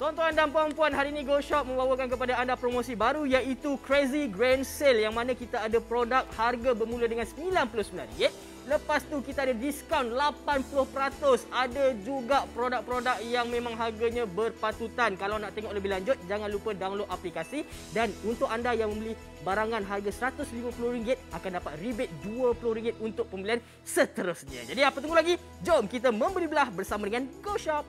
Tuan-tuan dan puan-puan, hari ini Go Shop membawakan kepada anda promosi baru iaitu Crazy Grand Sale yang mana kita ada produk harga bermula dengan RM99. Lepas tu kita ada diskaun 80%. Ada juga produk-produk yang memang harganya berpatutan. Kalau nak tengok lebih lanjut, jangan lupa download aplikasi. Dan untuk anda yang membeli barangan harga RM150 akan dapat rebate RM20 untuk pembelian seterusnya. Jadi apa tunggu lagi? Jom kita membeli belah bersama dengan Go Shop.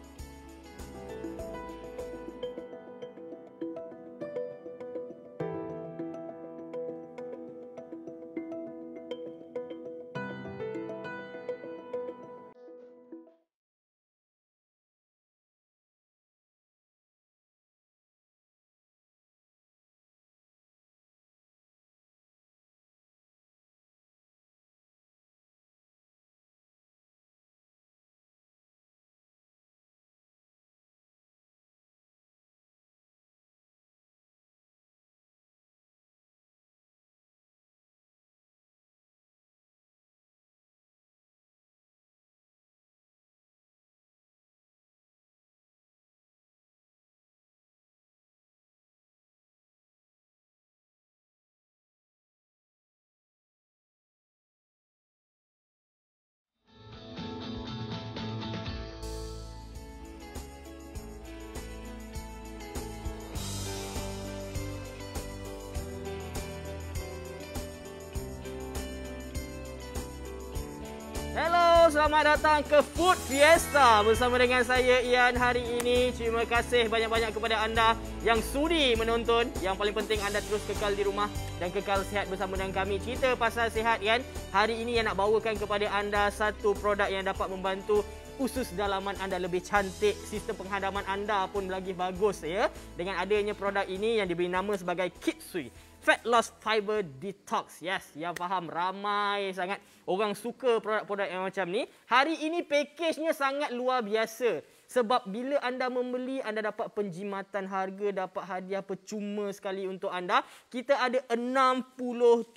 Hello, selamat datang ke Food Fiesta bersama dengan saya Ian hari ini. Terima kasih banyak-banyak kepada anda yang sudi menonton. Yang paling penting anda terus kekal di rumah dan kekal sihat bersama dengan kami. Cerita pasal sihat kan. Hari ini yang nak bawakan kepada anda satu produk yang dapat membantu usus dalaman anda lebih cantik, sistem penghadaman anda pun lagi bagus ya. Dengan adanya produk ini yang diberi nama sebagai Kitsui Fat Loss Fiber Detox. Yes, yang faham ramai sangat orang suka produk-produk yang macam ni. Hari ini pakejnya sangat luar biasa. Sebab bila anda membeli, anda dapat penjimatan harga, dapat hadiah percuma sekali untuk anda. Kita ada 67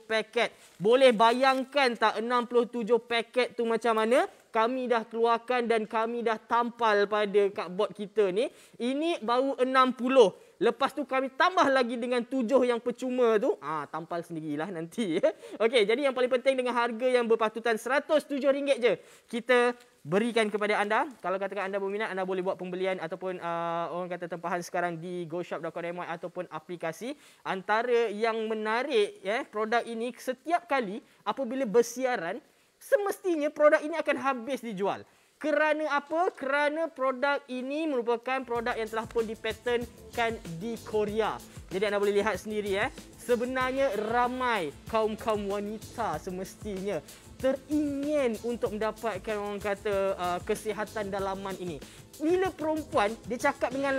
paket. Boleh bayangkan tak 67 paket tu macam mana? Kami dah keluarkan dan kami dah tampal pada cardboard kita ni. Ini baru 60. Lepas tu kami tambah lagi dengan 7 yang percuma tu. Tampal sendirilah nanti. Okey, jadi yang paling penting dengan harga yang berpatutan RM107 je. Kita berikan kepada anda. Kalau katakan anda berminat, anda boleh buat pembelian ataupun orang kata tempahan sekarang di goshop.com.my ataupun aplikasi. Antara yang menarik produk ini, setiap kali apabila bersiaran, semestinya produk ini akan habis dijual. Kerana apa? Kerana produk ini merupakan produk yang telah pun dipatenkan di Korea. Jadi anda boleh lihat sendiri sebenarnya ramai kaum-kaum wanita semestinya teringin untuk mendapatkan orang kata kesihatan dalaman ini. Bila perempuan dia cakap dengan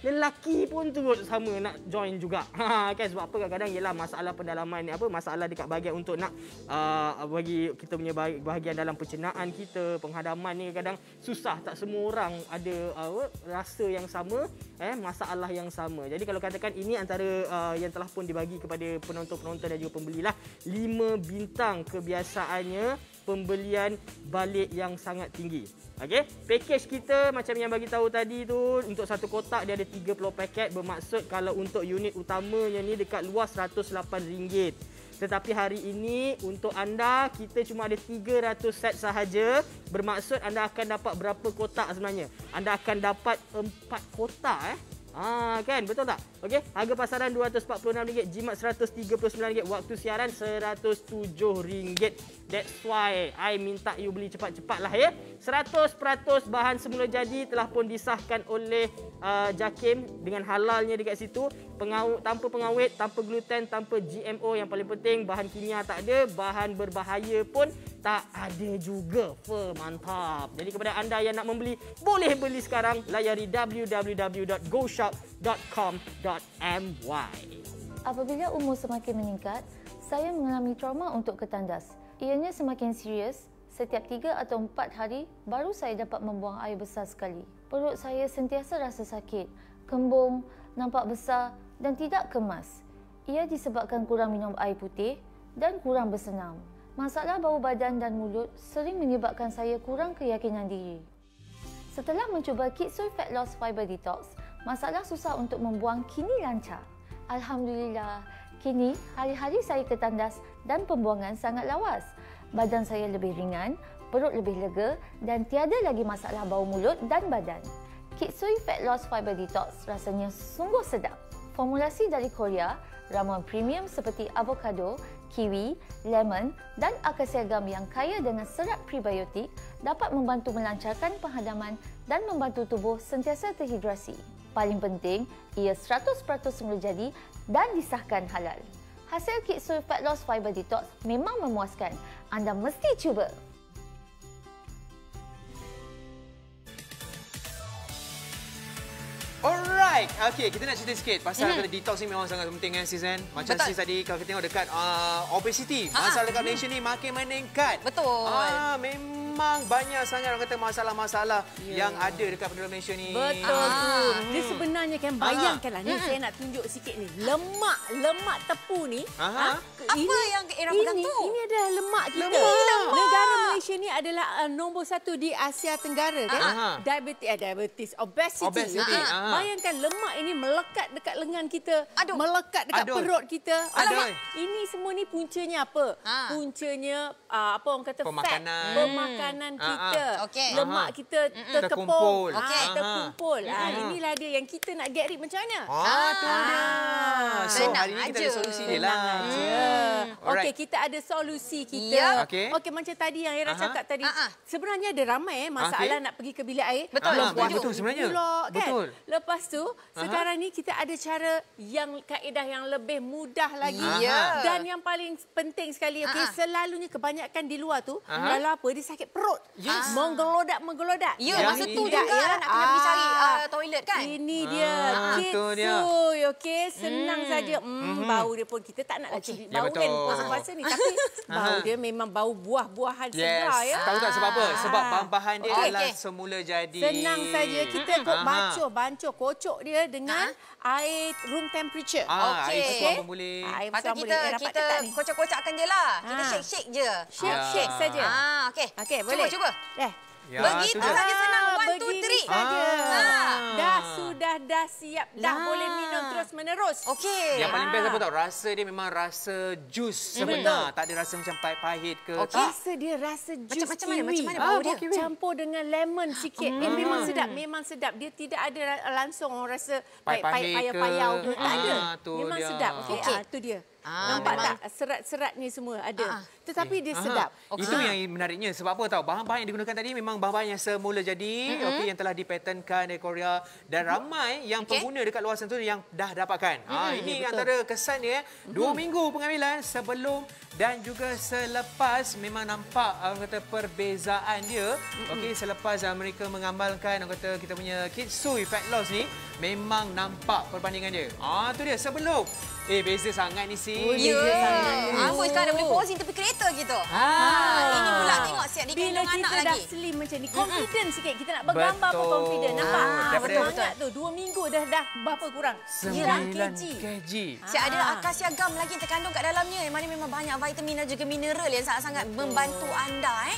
lelaki pun turut sama nak join juga. Kan sebab apa kadang-kadang ialah masalah pendalaman ni masalah dekat bahagian untuk nak bagi kita punya bahagian dalam pencernaan kita, penghadaman ni kadang susah, tak semua orang ada rasa yang sama, masalah yang sama. Jadi kalau katakan ini antara yang telah pun dibagi kepada penonton-penonton dan juga pembelilah 5 bintang kebiasaannya pembelian balik yang sangat tinggi. Okey, pakej kita macam yang bagi tahu tadi tu, untuk satu kotak dia ada 30 paket, bermaksud kalau untuk unit utamanya ni dekat luar RM108. Tetapi hari ini untuk anda kita cuma ada 300 set sahaja, bermaksud anda akan dapat berapa kotak sebenarnya? Anda akan dapat 4 kotak kan, betul tak? Okey, harga pasaran RM246, jimat RM139, waktu siaran RM107. That's why I minta you beli cepat-cepatlah 100% bahan semula jadi telah pun disahkan oleh JAKIM dengan halalnya dekat situ. Tanpa pengawet, tanpa gluten, tanpa GMO. Yang paling penting bahan kimia tak ada, bahan berbahaya pun tak ada juga. Mantap. Jadi kepada anda yang nak membeli, boleh beli sekarang. Layari www.goshop.com.my. Apabila umur semakin meningkat, saya mengalami trauma untuk ketandas. Ianya semakin serius. Setiap 3 atau 4 hari, baru saya dapat membuang air besar sekali. Perut saya sentiasa rasa sakit, kembung, nampak besar dan tidak kemas. Ia disebabkan kurang minum air putih dan kurang bersenam. Masalah bau badan dan mulut sering menyebabkan saya kurang keyakinan diri. Setelah mencuba Kitsui Fat Loss Fiber Detox, masalah susah untuk membuang kini lancar. Alhamdulillah, kini hari-hari saya ke tandas dan pembuangan sangat lawas. Badan saya lebih ringan, perut lebih lega dan tiada lagi masalah bau mulut dan badan. Kitsui Fat Loss Fiber Detox rasanya sungguh sedap. Formulasi dari Korea, ramuan premium seperti avocado, kiwi, lemon dan akasia gum yang kaya dengan serat prebiotik dapat membantu melancarkan penghadaman dan membantu tubuh sentiasa terhidrasi. Paling penting, ia 100% semula jadi dan disahkan halal. Hasil Kitsui Fat Loss Fiber Detox memang memuaskan. Anda mesti cuba. Alright, okay, kita nak cerita sikit pasal detox ni memang sangat penting kan sis kan. Macam sis tadi kalau kita tengok dekat obesity, masalah dekat Malaysia ni makin meningkat. Betul. Memang banyak sangat orang kata masalah-masalah yang ada dekat penduduk Malaysia ni. Betul tu. Dia sebenarnya kan bayangkanlah ni saya nak tunjuk sikit ni. Lemak tepung ni. Apa yang Era pegang tu? Ini adalah lemak kita. Negara Malaysia ni adalah nombor 1 di Asia Tenggara kan. Diabetes, obesity. Bayangkan lemak ini melekat dekat lengan kita, melekat dekat perut kita. Alamak, ini semua ni puncanya apa? Puncanya apa orang kata pemakanan kita. Lemak kita terkepung, terkumpul. Inilah dia yang kita nak get rid macam mana? Tu dia. So hari ni kita ada solusi dia lah. Okey, kita ada solusi kita. Okey, macam tadi yang Era cakap tadi. Sebenarnya ada ramai masalah nak pergi ke bilik air. Betul sebenarnya. Betul. Lepas tu, sekarang ni kita ada cara yang kaedah yang lebih mudah lagi. Dan yang paling penting sekali, selalunya kebanyakan di luar tu, kalau apa, dia sakit perut. Menggelodak. Masa tu juga nak kena pergi cari toilet kan? Ini dia. Kitsui, okey. Senang saja. Bau dia pun, kita tak nak cari bau kan puasa-puasa ni. Tapi bau dia memang bau buah-buahan segar ya. Tahu tak sebab apa? Sebab bahan-bahan dia adalah semula jadi. Senang saja. Kita bancuh, kocok dia dengan air room temperature. Air sesuap pun boleh. Lepas tu kita kocok-kocokkan je lah. Kita shake-shake je. Shake saja. Okey, boleh. Cuba. Begitu saja senang. 1, 2, 3. Dah siap. Dah boleh minum terus menerus. Okey. Yang paling best apa tahu? Rasa dia memang rasa jus sebenar. Tak ada rasa macam pahit ke. Rasa dia rasa jus Macam mana bau dia? Campur dengan lemon sikit. Memang sedap. Dia tidak ada langsung orang rasa payau ke. Tak ada. Memang sedap. Okey, itu dia. Nampak tak? Serat-serat ni semua ada. Tetapi dia sedap. Itu yang menariknya. Sebab apa tahu? Bahan-bahan yang digunakan tadi memang bahan-bahan yang semula jadi. Yang telah dipatentkan dari Korea. Dan ramai yang pengguna dekat luar sana tu yang dah dapatkan. Ini antara kesannya. 2 minggu pengambilan sebelum dan juga selepas memang nampak orang kata perbezaan dia. Okey, selepas mereka mengamalkan orang kata kita punya Kitsui Fat Loss ni memang nampak perbandingan dia. Tu dia sebelum. Beza sangat ni sih. Beza sangat. Amboi sekarang dah boleh posing tepi kereta gitu. Ini pula tengok siap digendong anak lagi. Bila kita dah slim macam ni, confident sikit. Kita nak bergambar pun confident. Nampak? Semangat tu. 2 minggu dah berapa kurang? 9 kg. Siap ada akasia gum lagi terkandung kat dalamnya. Yang mana memang banyak vitamin dan juga mineral yang sangat-sangat membantu anda.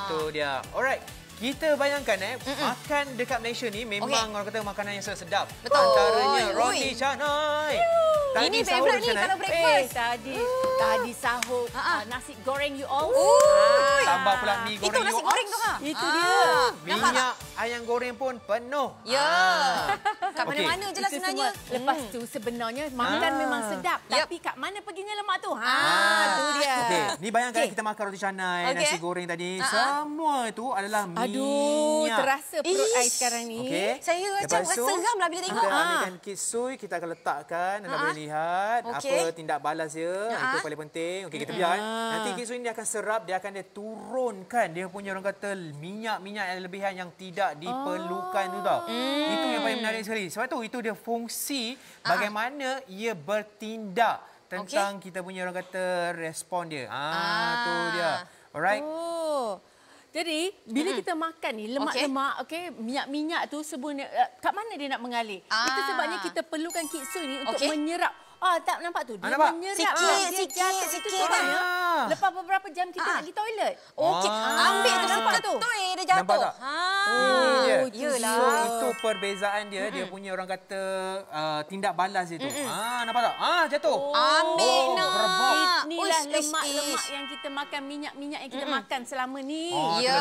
Tu dia. Alright. Kita bayangkan makan dekat Malaysia ni memang orang kata makanan yang sangat sedap. Betul. Antaranya roti canai. Ini favourite ni kalau breakfast. Tadi sahur nasi goreng you all. Tambah pula mi goreng. Itu nasi goreng tu kah? Itu dia. Minyak ayam goreng pun penuh. Kat mana-mana je lah sebenarnya. Lepas tu sebenarnya makan memang sedap. Tapi kat mana perginya lemak tu? Tu dia. Okey, ni bayangkan kita makan roti canai, nasi goreng tadi. Semua itu adalah minyak. Terasa perut air sekarang ni. Saya macam seram lah bila tengok. Kita ambilkan Kitsui, kita akan letakkan. Anda boleh lihat apa tindak balas dia. Itu paling penting. Okey, kita biar. Nanti Kitsui ni akan serap, dia akan turunkan dia punya orang kata minyak-minyak yang lebihan yang tidak diperlukan tu tau. Itu yang paling menarik sekali. Sebab tu itu dia fungsi bagaimana ia bertindak tentang kita punya orang kata respon dia. Tu dia. Alright. Jadi, bila kita makan ni, lemak-lemak, minyak-minyak tu sebenarnya kat mana dia nak mengalir? Itu sebabnya kita perlukan Kitsui ni untuk menyerap. Tak nampak tu. Dia nampak? menyerap. Sikit kan. Lepas beberapa jam kita nak pergi toilet. Okey, ambil tu nampak tu. Dia jatuh. Nampak tak? Ini dia. Yelah. So, itu perbezaan dia. Dia punya orang kata tindak balas dia tu. Nampak tak? Jatuh. Ambil nak. Inilah lemak-lemak yang kita makan, minyak-minyak yang kita makan selama ni. Ya,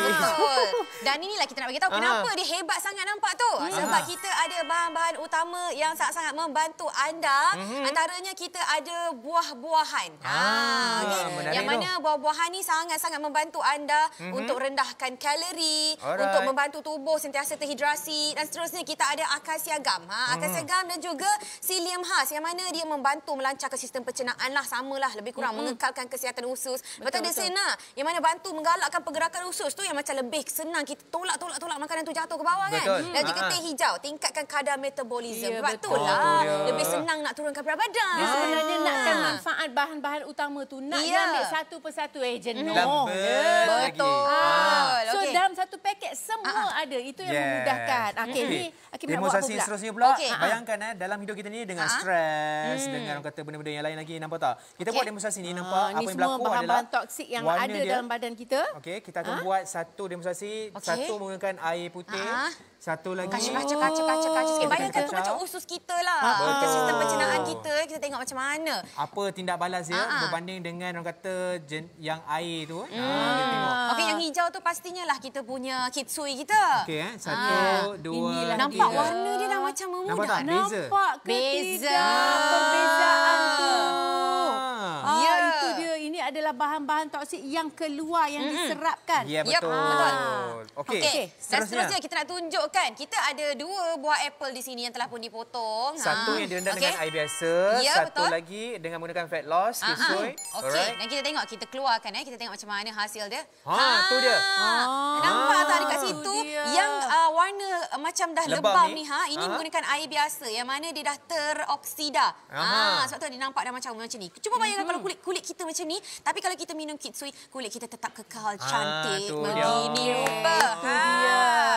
betul. Dan inilah kita nak bagi tahu kenapa dia hebat sangat nampak tu. Sebab kita ada bahan-bahan utama yang sangat-sangat membantu anda. Antaranya kita ada buah-buahan. Yang mana buah-buahan ni sangat-sangat membantu anda untuk rendahkan kalori, untuk membantu tubuh sentiasa terhidrasi dan seterusnya. Kita ada akasia gum. Akasia gum dan juga psyllium khas yang mana dia membantu melancarkan sistem pencernaan lah, samalah lebih kurang mengekalkan kesihatan usus. Betul dia Sena, yang mana bantu menggalakkan pergerakan usus tu yang macam lebih senang kita tolak makanan tu jatuh ke bawah kan. Dan juga teh hijau tingkatkan kadar metabolisme. Sebab itulah lebih senang nak turunkan berat badan. Dia sebenarnya nakkan manfaat bahan-bahan utama tu nak dia ambil satu persatu jenuh. Betul. So dalam satu paket semua ada. Itu yang memudahkan. Okey, ni Hakim nak buat apa Demonstrasi pula? seterusnya pula. Okey. Bayangkan dalam hidup kita ni dengan stres, dengan orang kata benda-benda yang lain lagi, nampak tak? Kita buat demonstrasi ni, nampak apa yang berlaku adalah bahan-bahan toksik yang ada dalam badan kita. Okey, kita akan buat satu demonstrasi, satu menggunakan air putih, satu lagi Kaca sikit. Bayangkan tu macam usus kita lah. Sistem pencernaan kita tengok macam mana. apa tindak balas dia berbanding dengan orang kata yang air tu. Kita tengok. Okey, yang hijau tu pastinya lah kita punya kitsui kita. Okey, satu, dua, Nampak tiga. warna dia dah macam Nampak memudah. tak? Beza. Nampak ke Beza. tidak perbezaan tu? Ya. Itu dia. Ini adalah bahan-bahan toksik yang keluar, yang diserapkan. Ya, Yep, betul. Okey. Dan seterusnya kita nak tunjukkan. Kita ada 2 buah apple di sini yang telah pun dipotong. Satu yang direndam dengan air biasa, Ya, satu betul. lagi dengan menggunakan fat loss, kitsui. Okey, dan kita tengok, kita keluarkan kita tengok macam mana hasil dia. Tu dia. Nampak tak dekat tu situ dia. yang warna macam dah Lebam lebam ni. ni ini menggunakan air biasa yang mana dia dah teroksida. Sebab tu dia nampak dah macam ni. Cuba bayangkan kalau kulit kita macam ni, tapi kalau kita minum kitsui, kulit kita tetap kekal cantik tu begini rupa.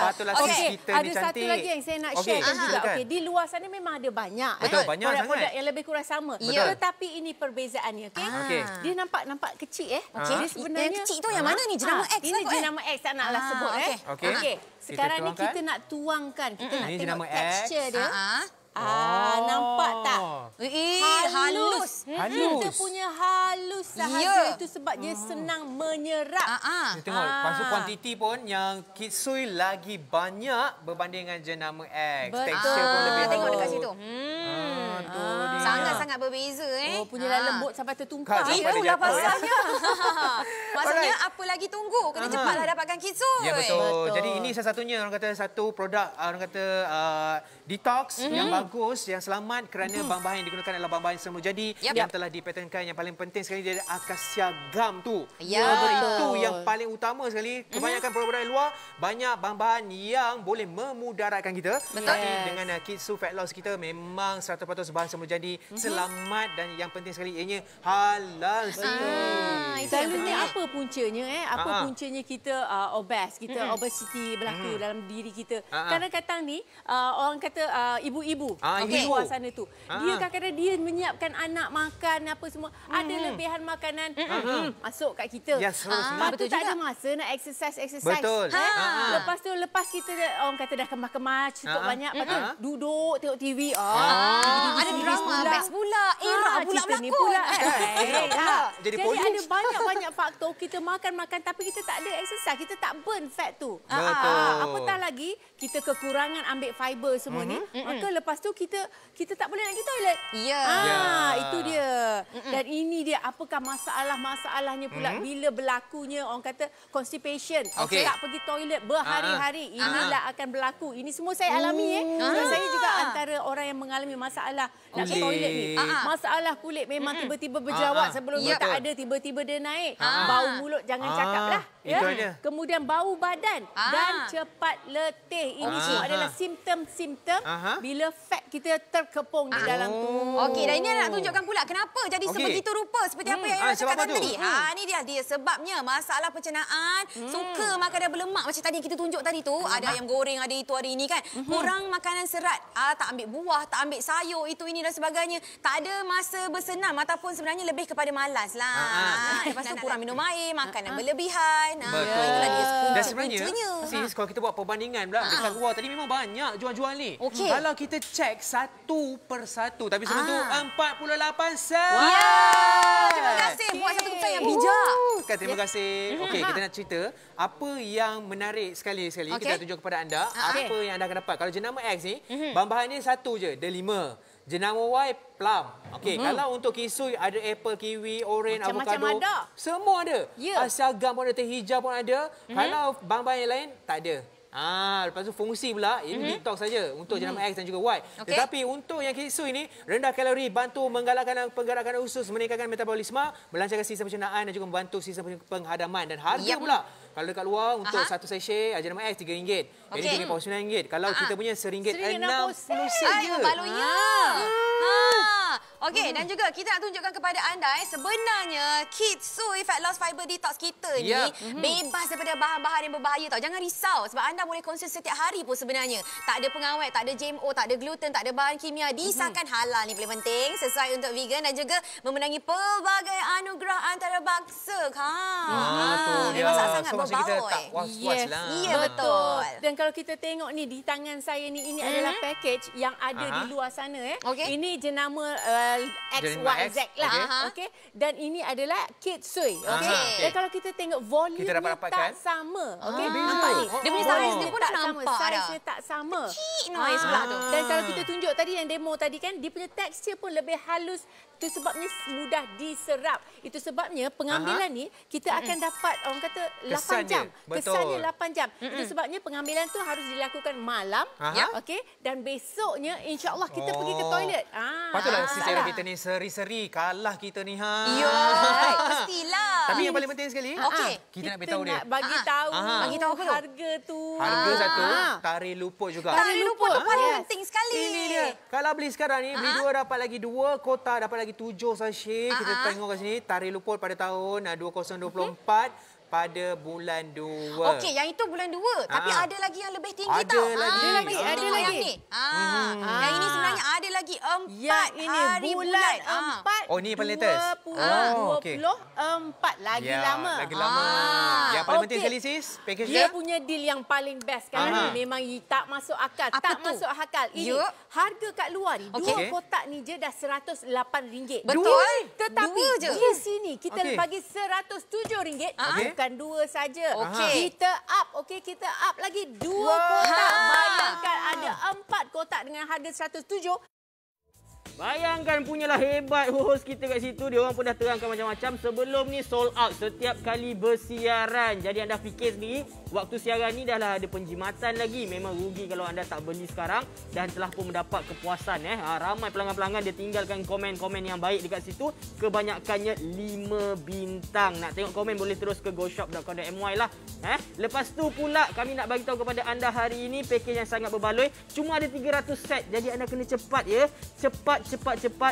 Patutlah kita Ada ni satu cantik. lagi yang saya nak sharekan juga. silakan. Okey, di luar sana memang ada banyak Betul, banyak produk-produk sangat. yang lebih kurang sama. Ya. Tetapi ini perbezaannya, okey? Okey. Dia nampak kecil Okey. Dia sebenarnya Yang kecil tu yang mana ni? Jenama X ini lah kot, jenama X tak naklah sebut Okey. Okey. Sekarang ni tuangkan. kita nak tuangkan, kita nak Ini tengok jenama X. tekstur dia. Nampak tak? Halus. Kita punya halus sahaja. Ya. Itu sebab dia senang menyerap. Kita tengok, lepas tu kuantiti pun yang kitsui lagi banyak berbanding dengan jenama X. Betul. Tekstur pun lebih Tengok halus. dekat situ. Tu dia. Sangat-sangat berbeza Punyalah lembut sampai tertumpah. Sampai dia Itulah jatuh, pasalnya. Maksudnya apa lagi tunggu? Kena cepatlah dapatkan kitsui. Ya betul. Betul. Jadi ini salah satunya orang kata satu produk orang kata detox yang bagus, yang selamat kerana bahan-bahan yang digunakan adalah bahan-bahan yang semula jadi yang telah dipatenkan. Yang paling penting sekali dia ada akasia gum tu. Ya. Itu yang paling utama sekali. Kebanyakan produk-produk luar banyak bahan-bahan yang boleh memudaratkan kita. Tapi dengan kitsui fat loss kita memang 100% bahan semula jadi, selamat dan yang penting sekali ianya halal. Selalunya apa puncanya apa puncanya kita obes, kita obesity berlaku dalam diri kita. Kadang-kadang ni orang kata ibu-ibu di luar sana tu. Dia kadang-kadang dia menyiapkan anak makan apa semua. Ada lebihan makanan masuk kat kita. Yes, Lepas tu tak ada masa nak exercise. Betul. Lepas kita orang kata dah kemas-kemas cukup banyak. Lepas tu duduk tengok TV. Ada drama best pula. Era pula ni berlakon. pula. Jadi Jadi polis. ada banyak faktor kita makan tapi kita tak ada exercise, kita tak burn fat tu. Betul. Apatah lagi kita kekurangan ambil fiber semua ni, maka lepas tu kita tak boleh nak pergi toilet. Ya. Itu dia. Dan ini dia apakah masalahnya pula bila berlakunya orang kata constipation. Okey. Tak pergi toilet berhari-hari. Inilah akan berlaku. Ini semua saya alami Dan saya juga antara orang yang mengalami masalah nak ke toilet ni. Masalah kulit memang tiba-tiba berjerawat sebelum dia tak ada, tiba-tiba dia naik. Bau mulut jangan cakap lah. Itu aja. Kemudian bau badan dan cepat letih. Ini semua adalah simptom-simptom bila fat kita terkepung di dalam tu. Okey, dan ini nak tunjukkan pula kenapa jadi seberat begitu rupa seperti apa yang Ira cakapkan tadi. Ni dia sebabnya masalah pencernaan, suka makanan berlemak macam tadi kita tunjuk tadi tu, ada ayam goreng, ada itu hari ini kan. Kurang makanan serat, tak ambil buah, tak ambil sayur, itu ini dan sebagainya. Tak ada masa bersenam ataupun sebenarnya lebih kepada malas lah. Lepas tu kurang minum air, makanan berlebihan. Betul. Itulah dia Dan sebenarnya, sis, kalau kita buat perbandingan pula dekat luar tadi memang banyak jual-jual ni. Kalau kita cek satu persatu, tapi sebelum tu 48 sen. Terima kasih buat satu keputusan yang bijak. Terima kasih. Okey, kita nak cerita apa yang menarik sekali-sekali. Kita nak tunjuk kepada anda apa yang anda akan dapat. Kalau jenama X ni, bahan-bahan ni satu je, ada 5. Jenama Y, plum. Okey, kalau untuk kisui ada apple, kiwi, orange, avocado. Semua ada. Syagam pun ada, teh hijau pun ada. Kalau bahan-bahan yang lain, tak ada. Lepas tu fungsi pula, ini detox saja untuk jenama X dan juga Y. Tetapi untuk yang kisui ini, rendah kalori, bantu menggalakkan penggerakan usus, meningkatkan metabolisme, melancarkan sistem pencernaan dan juga membantu sistem penghadaman. Dan harga pula, kalau dekat luar untuk satu sachet jenama X RM3. Ini RM9. Kalau kita punya RM1.60 saja. Balonnya. Okey, dan juga kita nak tunjukkan kepada anda sebenarnya Kitsui Fat Loss Fiber Detox kita ni bebas daripada bahan-bahan yang berbahaya tau. Jangan risau sebab anda boleh konsumsi setiap hari pun sebenarnya. Tak ada pengawet, tak ada GMO, tak ada gluten, tak ada bahan kimia. Disahkan halal ni paling penting, sesuai untuk vegan dan juga memenangi pelbagai anugerah antarabangsa. Memang sangat berbau. Kita tak was-was lah. Ya, betul. Dan kalau kita tengok ni di tangan saya ni, ini adalah package yang ada di luar sana. Ini jenama XYZ lah. Okey. Dan ini adalah Kitsui. Okey. Dan kalau kita tengok volume tak sama. Okey. Nampak ni. Dia punya saiz dia pun dah nampak dah. Saiznya tak sama. Kecil sebelah tu. Dan kalau kita tunjuk tadi yang demo tadi kan, dia punya tekstur pun lebih halus. Itu sebabnya mudah diserap. Itu sebabnya pengambilan ni kita akan dapat orang kata 8 jam. Kesannya 8 jam. Itu sebabnya pengambilan tu harus dilakukan malam. Okey. Dan besoknya insya-Allah kita pergi ke toilet. Patutlah secara kita ni seri-seri kalah kita ni. Ya, pastilah. Tapi yang paling penting sekali, kita nak beritahu dia. Kita nak bagi tahu harga tu. Harga satu, tarikh luput juga. Tarikh luput tu paling penting sekali. Ini dia. Kalau beli sekarang ni, beli 2 dapat lagi 2, kotak dapat lagi 7 sachet. Kita tengok kat sini, tarikh luput pada tahun 2024. Pada bulan 2. Okey, yang itu bulan 2. Tapi ada lagi yang lebih tinggi tau. Ada lagi. Ada lagi. Yang ini sebenarnya ada lagi 4 hari bulan 4. Oh, ni paling latest. 24 lagi lama. Lagi lama. Yang paling penting sekali sis, package dia punya deal yang paling best sekarang ni. Memang tak masuk akal. Masuk akal. Ini harga kat luar ni, 2 kotak ni je dah RM108. Betul. Tetapi di sini kita bagi RM107. Bukan 2 saja. Kita up, kita up lagi 2 kotak. Bayangkan ada 4 kotak dengan harga 107. Bayangkan punyalah hebat host kita kat situ. Dia orang pun dah terangkan macam-macam. Sebelum ni sold out setiap kali bersiaran. Jadi anda fikir sendiri, waktu siaran ni dah lah ada penjimatan lagi. Memang rugi kalau anda tak beli sekarang. Dan telah pun mendapat kepuasan. Ramai pelanggan-pelanggan dia tinggalkan komen-komen yang baik dekat situ. Kebanyakannya 5 bintang. Nak tengok komen boleh terus ke goshop.com.my lah. Lepas tu pula kami nak bagi tahu kepada anda hari ini package yang sangat berbaloi. Cuma ada 300 set. Jadi anda kena cepat ya. Cepat.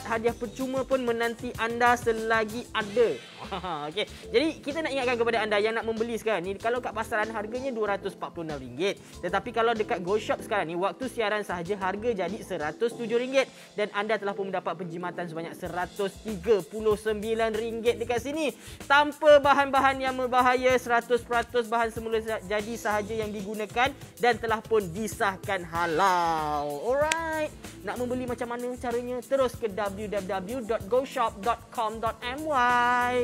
Hadiah percuma pun menanti anda selagi ada. Okey. Jadi kita nak ingatkan kepada anda yang nak membeli sekarang ni, kalau kat pasaran harganya RM246. Tetapi kalau dekat GoShop sekarang ni, waktu siaran sahaja harga jadi RM107 dan anda telah pun mendapat penjimatan sebanyak RM139 dekat sini. Tanpa bahan-bahan yang berbahaya, 100% bahan semula jadi sahaja yang digunakan dan telah pun disahkan halal. Alright. Nak membeli macam mana caranya? Terus ke www.goshop.com.my.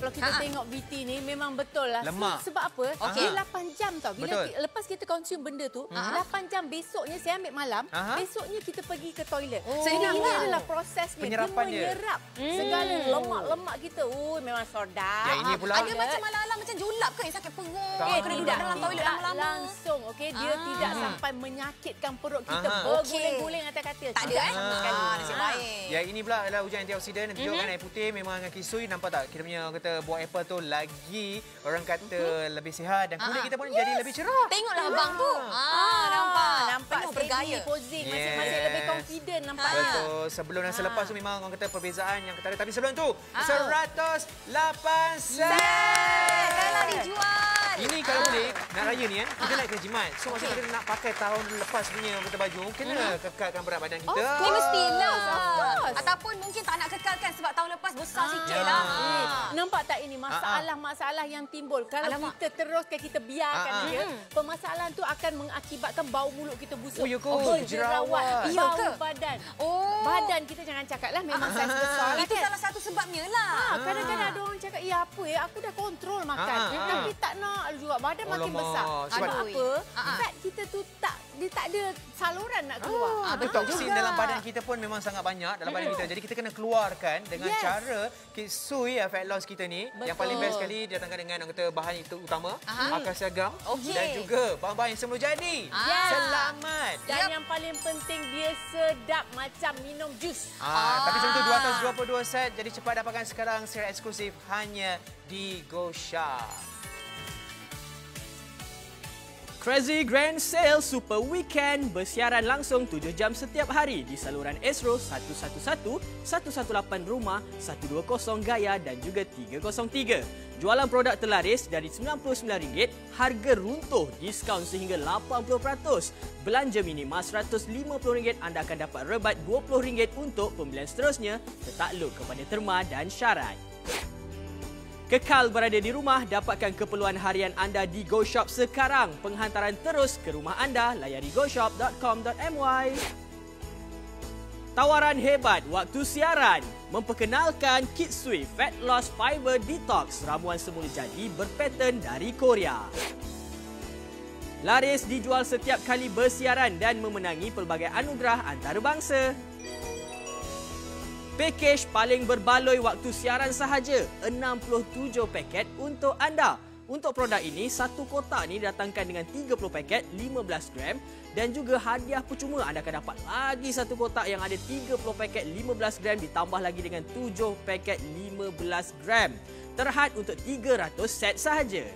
Kalau kita tengok BT ni memang betul lah. Lemak. Sebab apa? Dia 8 jam tau. Bila lepas kita konsum benda tu, 8 jam besoknya saya ambil malam, besoknya kita pergi ke toilet. Ini adalah prosesnya. Penyerapan dia menyerap segala lemak-lemak kita. Memang sedap. Yang ini pula. Ada macam malam-malam macam julap ke? Sakit perut. Kena duduk dalam toilet lama-lama. Langsung. Dia tidak sampai menyakitkan perut kita. Berguling-guling atas katil. Tak ada nasib baik. Yang ini pula adalah hujan antioksidan. Nanti tunjukkan air putih memang dengan kisui. Nampak tak? Kita punya buah apple tu lagi orang kata lebih sihat dan kulit kita pun jadi lebih cerah. Tengok tengoklah abang tu. Nampak Penuh bergaya. posing. Masing-masing lebih confident nampaknya. Betul. Sebelum dan selepas tu memang orang kata perbezaan yang ketara. Tapi sebelum tu, 108 sen. Kalau dijual. Ini kalau boleh, nak raya ni kan, kita naik ke jimat. So, maksudnya kita nak pakai tahun lepas punya kita baju, kena kekalkan berat badan kita. Ni mestilah. Ataupun mungkin tak nak kekalkan sebab tahun lepas besar sikit lah. Nampak tak ini masalah-masalah yang timbul. Kalau kita teruskan, kita biarkan dia, permasalahan tu akan mengakibatkan bau mulut kita busuk. Jerawat. Bau badan. Badan kita jangan cakap lah memang saiz besar. Itu salah satu sebabnya lah. Kadang-kadang ada orang cakap, ya apa ya, aku dah kontrol makan. Tapi tak nak juga, badan makin besar. Sebab apa? Fat kita tu tak ada saluran nak keluar. Toksin dalam badan kita pun memang sangat banyak dalam badan kita. Jadi kita kena keluarkan dengan cara Kitsui fat loss kita ni. Yang paling best sekali datangkan dengan orang kata bahan itu utama, akar siagam dan juga bahan-bahan yang semula jadi. Selamat. Dan yang paling penting dia sedap macam minum jus. Tapi sebelum tu 222 set. Jadi cepat dapatkan sekarang secara eksklusif hanya di GoShop. Crazy Grand Sale Super Weekend bersiaran langsung 7 jam setiap hari di saluran Astro 111, 118 Rumah, 120 Gaya dan juga 303. Jualan produk terlaris dari RM99, harga runtuh, diskaun sehingga 80%. Belanja minima RM150, anda akan dapat rebat RM20 untuk pembelian seterusnya. Tertakluk kepada terma dan syarat. Kekal berada di rumah, dapatkan keperluan harian anda di GoShop sekarang. Penghantaran terus ke rumah anda, layari goshop.com.my. Tawaran hebat waktu siaran. Memperkenalkan Kitsui Fat Loss Fiber Detox, ramuan semula jadi berpattern dari Korea. Laris dijual setiap kali bersiaran dan memenangi pelbagai anugerah antarabangsa. Pakej paling berbaloi waktu siaran sahaja, 67 paket untuk anda. Untuk produk ini, satu kotak ni datangkan dengan 30 paket 15 gram dan juga hadiah percuma. Anda akan dapat lagi satu kotak yang ada 30 paket 15 gram ditambah lagi dengan 7 paket 15 gram. Terhad untuk 300 set sahaja.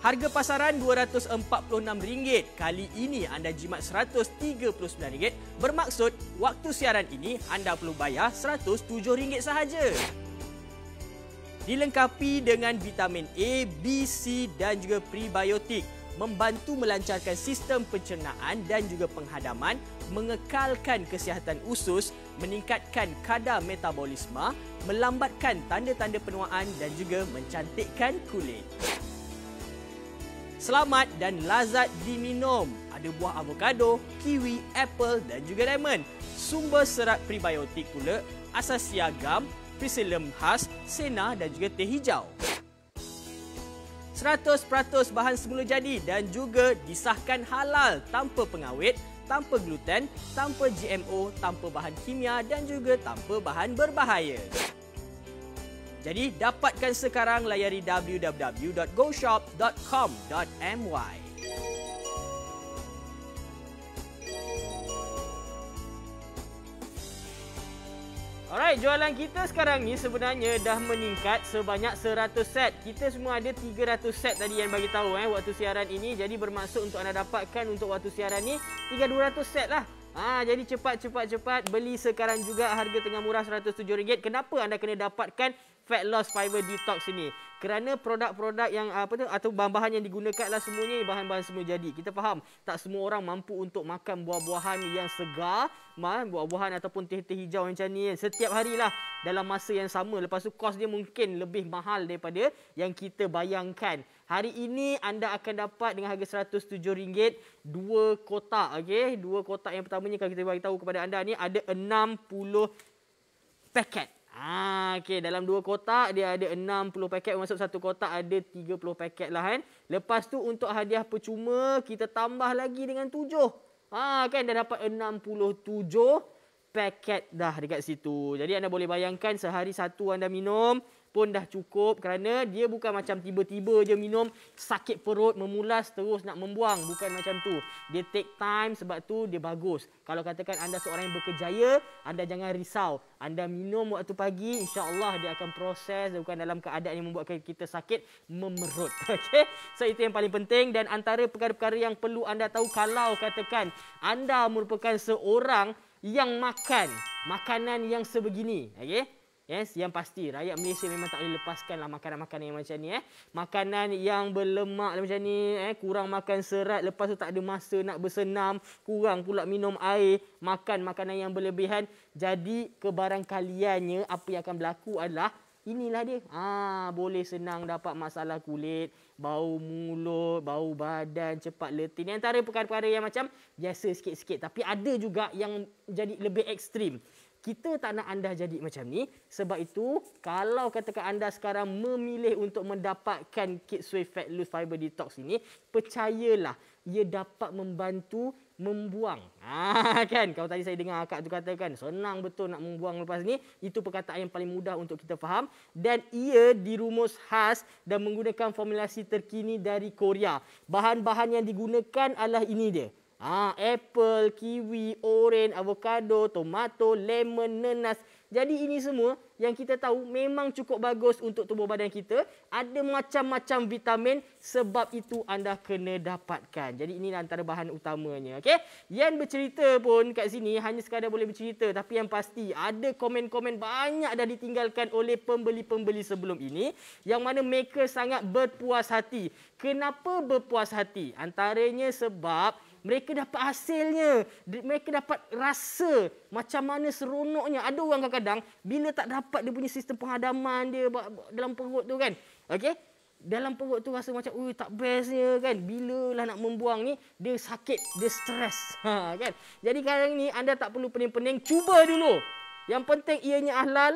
Harga pasaran RM246. Kali ini anda jimat RM139. Bermaksud, waktu siaran ini anda perlu bayar RM107 sahaja. Dilengkapi dengan vitamin A, B, C dan juga prebiotik. Membantu melancarkan sistem pencernaan dan juga penghadaman, mengekalkan kesihatan usus, meningkatkan kadar metabolisme, melambatkan tanda-tanda penuaan dan juga mencantikkan kulit. Selamat dan lazat diminum. Ada buah avokado, kiwi, apple dan juga lemon. Sumber serat prebiotik pula, asas siagam, psyllium khas, sena dan juga teh hijau. 100% bahan semula jadi dan juga disahkan halal tanpa pengawet, tanpa gluten, tanpa GMO, tanpa bahan kimia dan juga tanpa bahan berbahaya. Jadi dapatkan sekarang, layari www.goshop.com.my. Alright, jualan kita sekarang ni sebenarnya dah meningkat sebanyak 100 set. Kita semua ada 300 set tadi yang bagi tahu waktu siaran ini. Jadi bermaksud untuk anda dapatkan untuk waktu siaran ni 300 set lah. Jadi cepat beli sekarang juga, harga tengah murah RM107. Kenapa anda kena dapatkan Fat Loss Fiber Detox ini? Kerana produk-produk yang atau bahan-bahan yang digunakan adalah semuanya bahan-bahan semula jadi. Kita faham tak semua orang mampu untuk makan buah-buahan yang segar, buah-buahan ataupun teh-teh hijau macam ni setiap harilah dalam masa yang sama. Lepas tu kos dia mungkin lebih mahal daripada yang kita bayangkan. Hari ini anda akan dapat dengan harga RM107 dua kotak, okey. Dua kotak yang pertamanya kalau kita bagi tahu kepada anda ni ada 60 paket. Okey, dalam dua kotak dia ada 60 paket, masuk satu kotak ada 30 paket lah kan. Lepas tu untuk hadiah percuma kita tambah lagi dengan 7. Kan dah dapat 67 paket dah dekat situ. Jadi anda boleh bayangkan sehari satu anda minum pun dah cukup kerana dia bukan macam tiba-tiba je minum, sakit perut, memulas terus nak membuang. Bukan macam tu. Dia take time, sebab tu dia bagus. Kalau katakan anda seorang yang berkejaya, anda jangan risau. Anda minum waktu pagi, insya-Allah dia akan proses, dia bukan dalam keadaan yang membuatkan kita sakit memerut. Okey. So itu yang paling penting, dan antara perkara-perkara yang perlu anda tahu kalau katakan anda merupakan seorang yang makan makanan yang sebegini, okey. Yes, yang pasti rakyat Malaysia memang tak boleh lepaskanlah makanan-makanan yang macam ni. Makanan yang berlemak macam ni, kurang makan serat, lepas tu tak ada masa nak bersenam, kurang pula minum air, makan makanan yang berlebihan. Jadi kebarangkaliannya apa yang akan berlaku adalah inilah dia. Boleh senang dapat masalah kulit, bau mulut, bau badan, cepat letih. Ini antara perkara-perkara yang macam biasa sikit-sikit. Tapi ada juga yang jadi lebih ekstrim. Kita tak nak anda jadi macam ni. Sebab itu, kalau katakan anda sekarang memilih untuk mendapatkan Kidswave Fat Loss Fiber Detox ini, percayalah, ia dapat membantu membuang. Kan? Kalau tadi saya dengar akak tu katakan, senang betul nak membuang lepas ni. Itu perkataan yang paling mudah untuk kita faham. Dan ia dirumus khas dan menggunakan formulasi terkini dari Korea. Bahan-bahan yang digunakan adalah ini dia. Apple, kiwi, oren, avocado, tomato, lemon, nenas. Jadi ini semua yang kita tahu memang cukup bagus untuk tubuh badan kita. Ada macam-macam vitamin, sebab itu anda kena dapatkan. Jadi ini antara bahan utamanya. Okay? Yang bercerita pun kat sini hanya sekadar boleh bercerita. Tapi yang pasti ada komen-komen banyak dah ditinggalkan oleh pembeli-pembeli sebelum ini. Yang mana mereka sangat berpuas hati. Kenapa berpuas hati? Antaranya sebab mereka dapat hasilnya. Mereka dapat rasa macam mana seronoknya. Ada orang kadang-kadang bila tak dapat dia punya sistem penghadaman dia dalam perut tu kan. Okey? Dalam perut tu rasa macam tak bestnya kan. Bila lah nak membuang ni, dia sakit, dia stres. Kan? Jadi sekarang ni anda tak perlu pening-pening, cuba dulu. Yang penting ianya halal,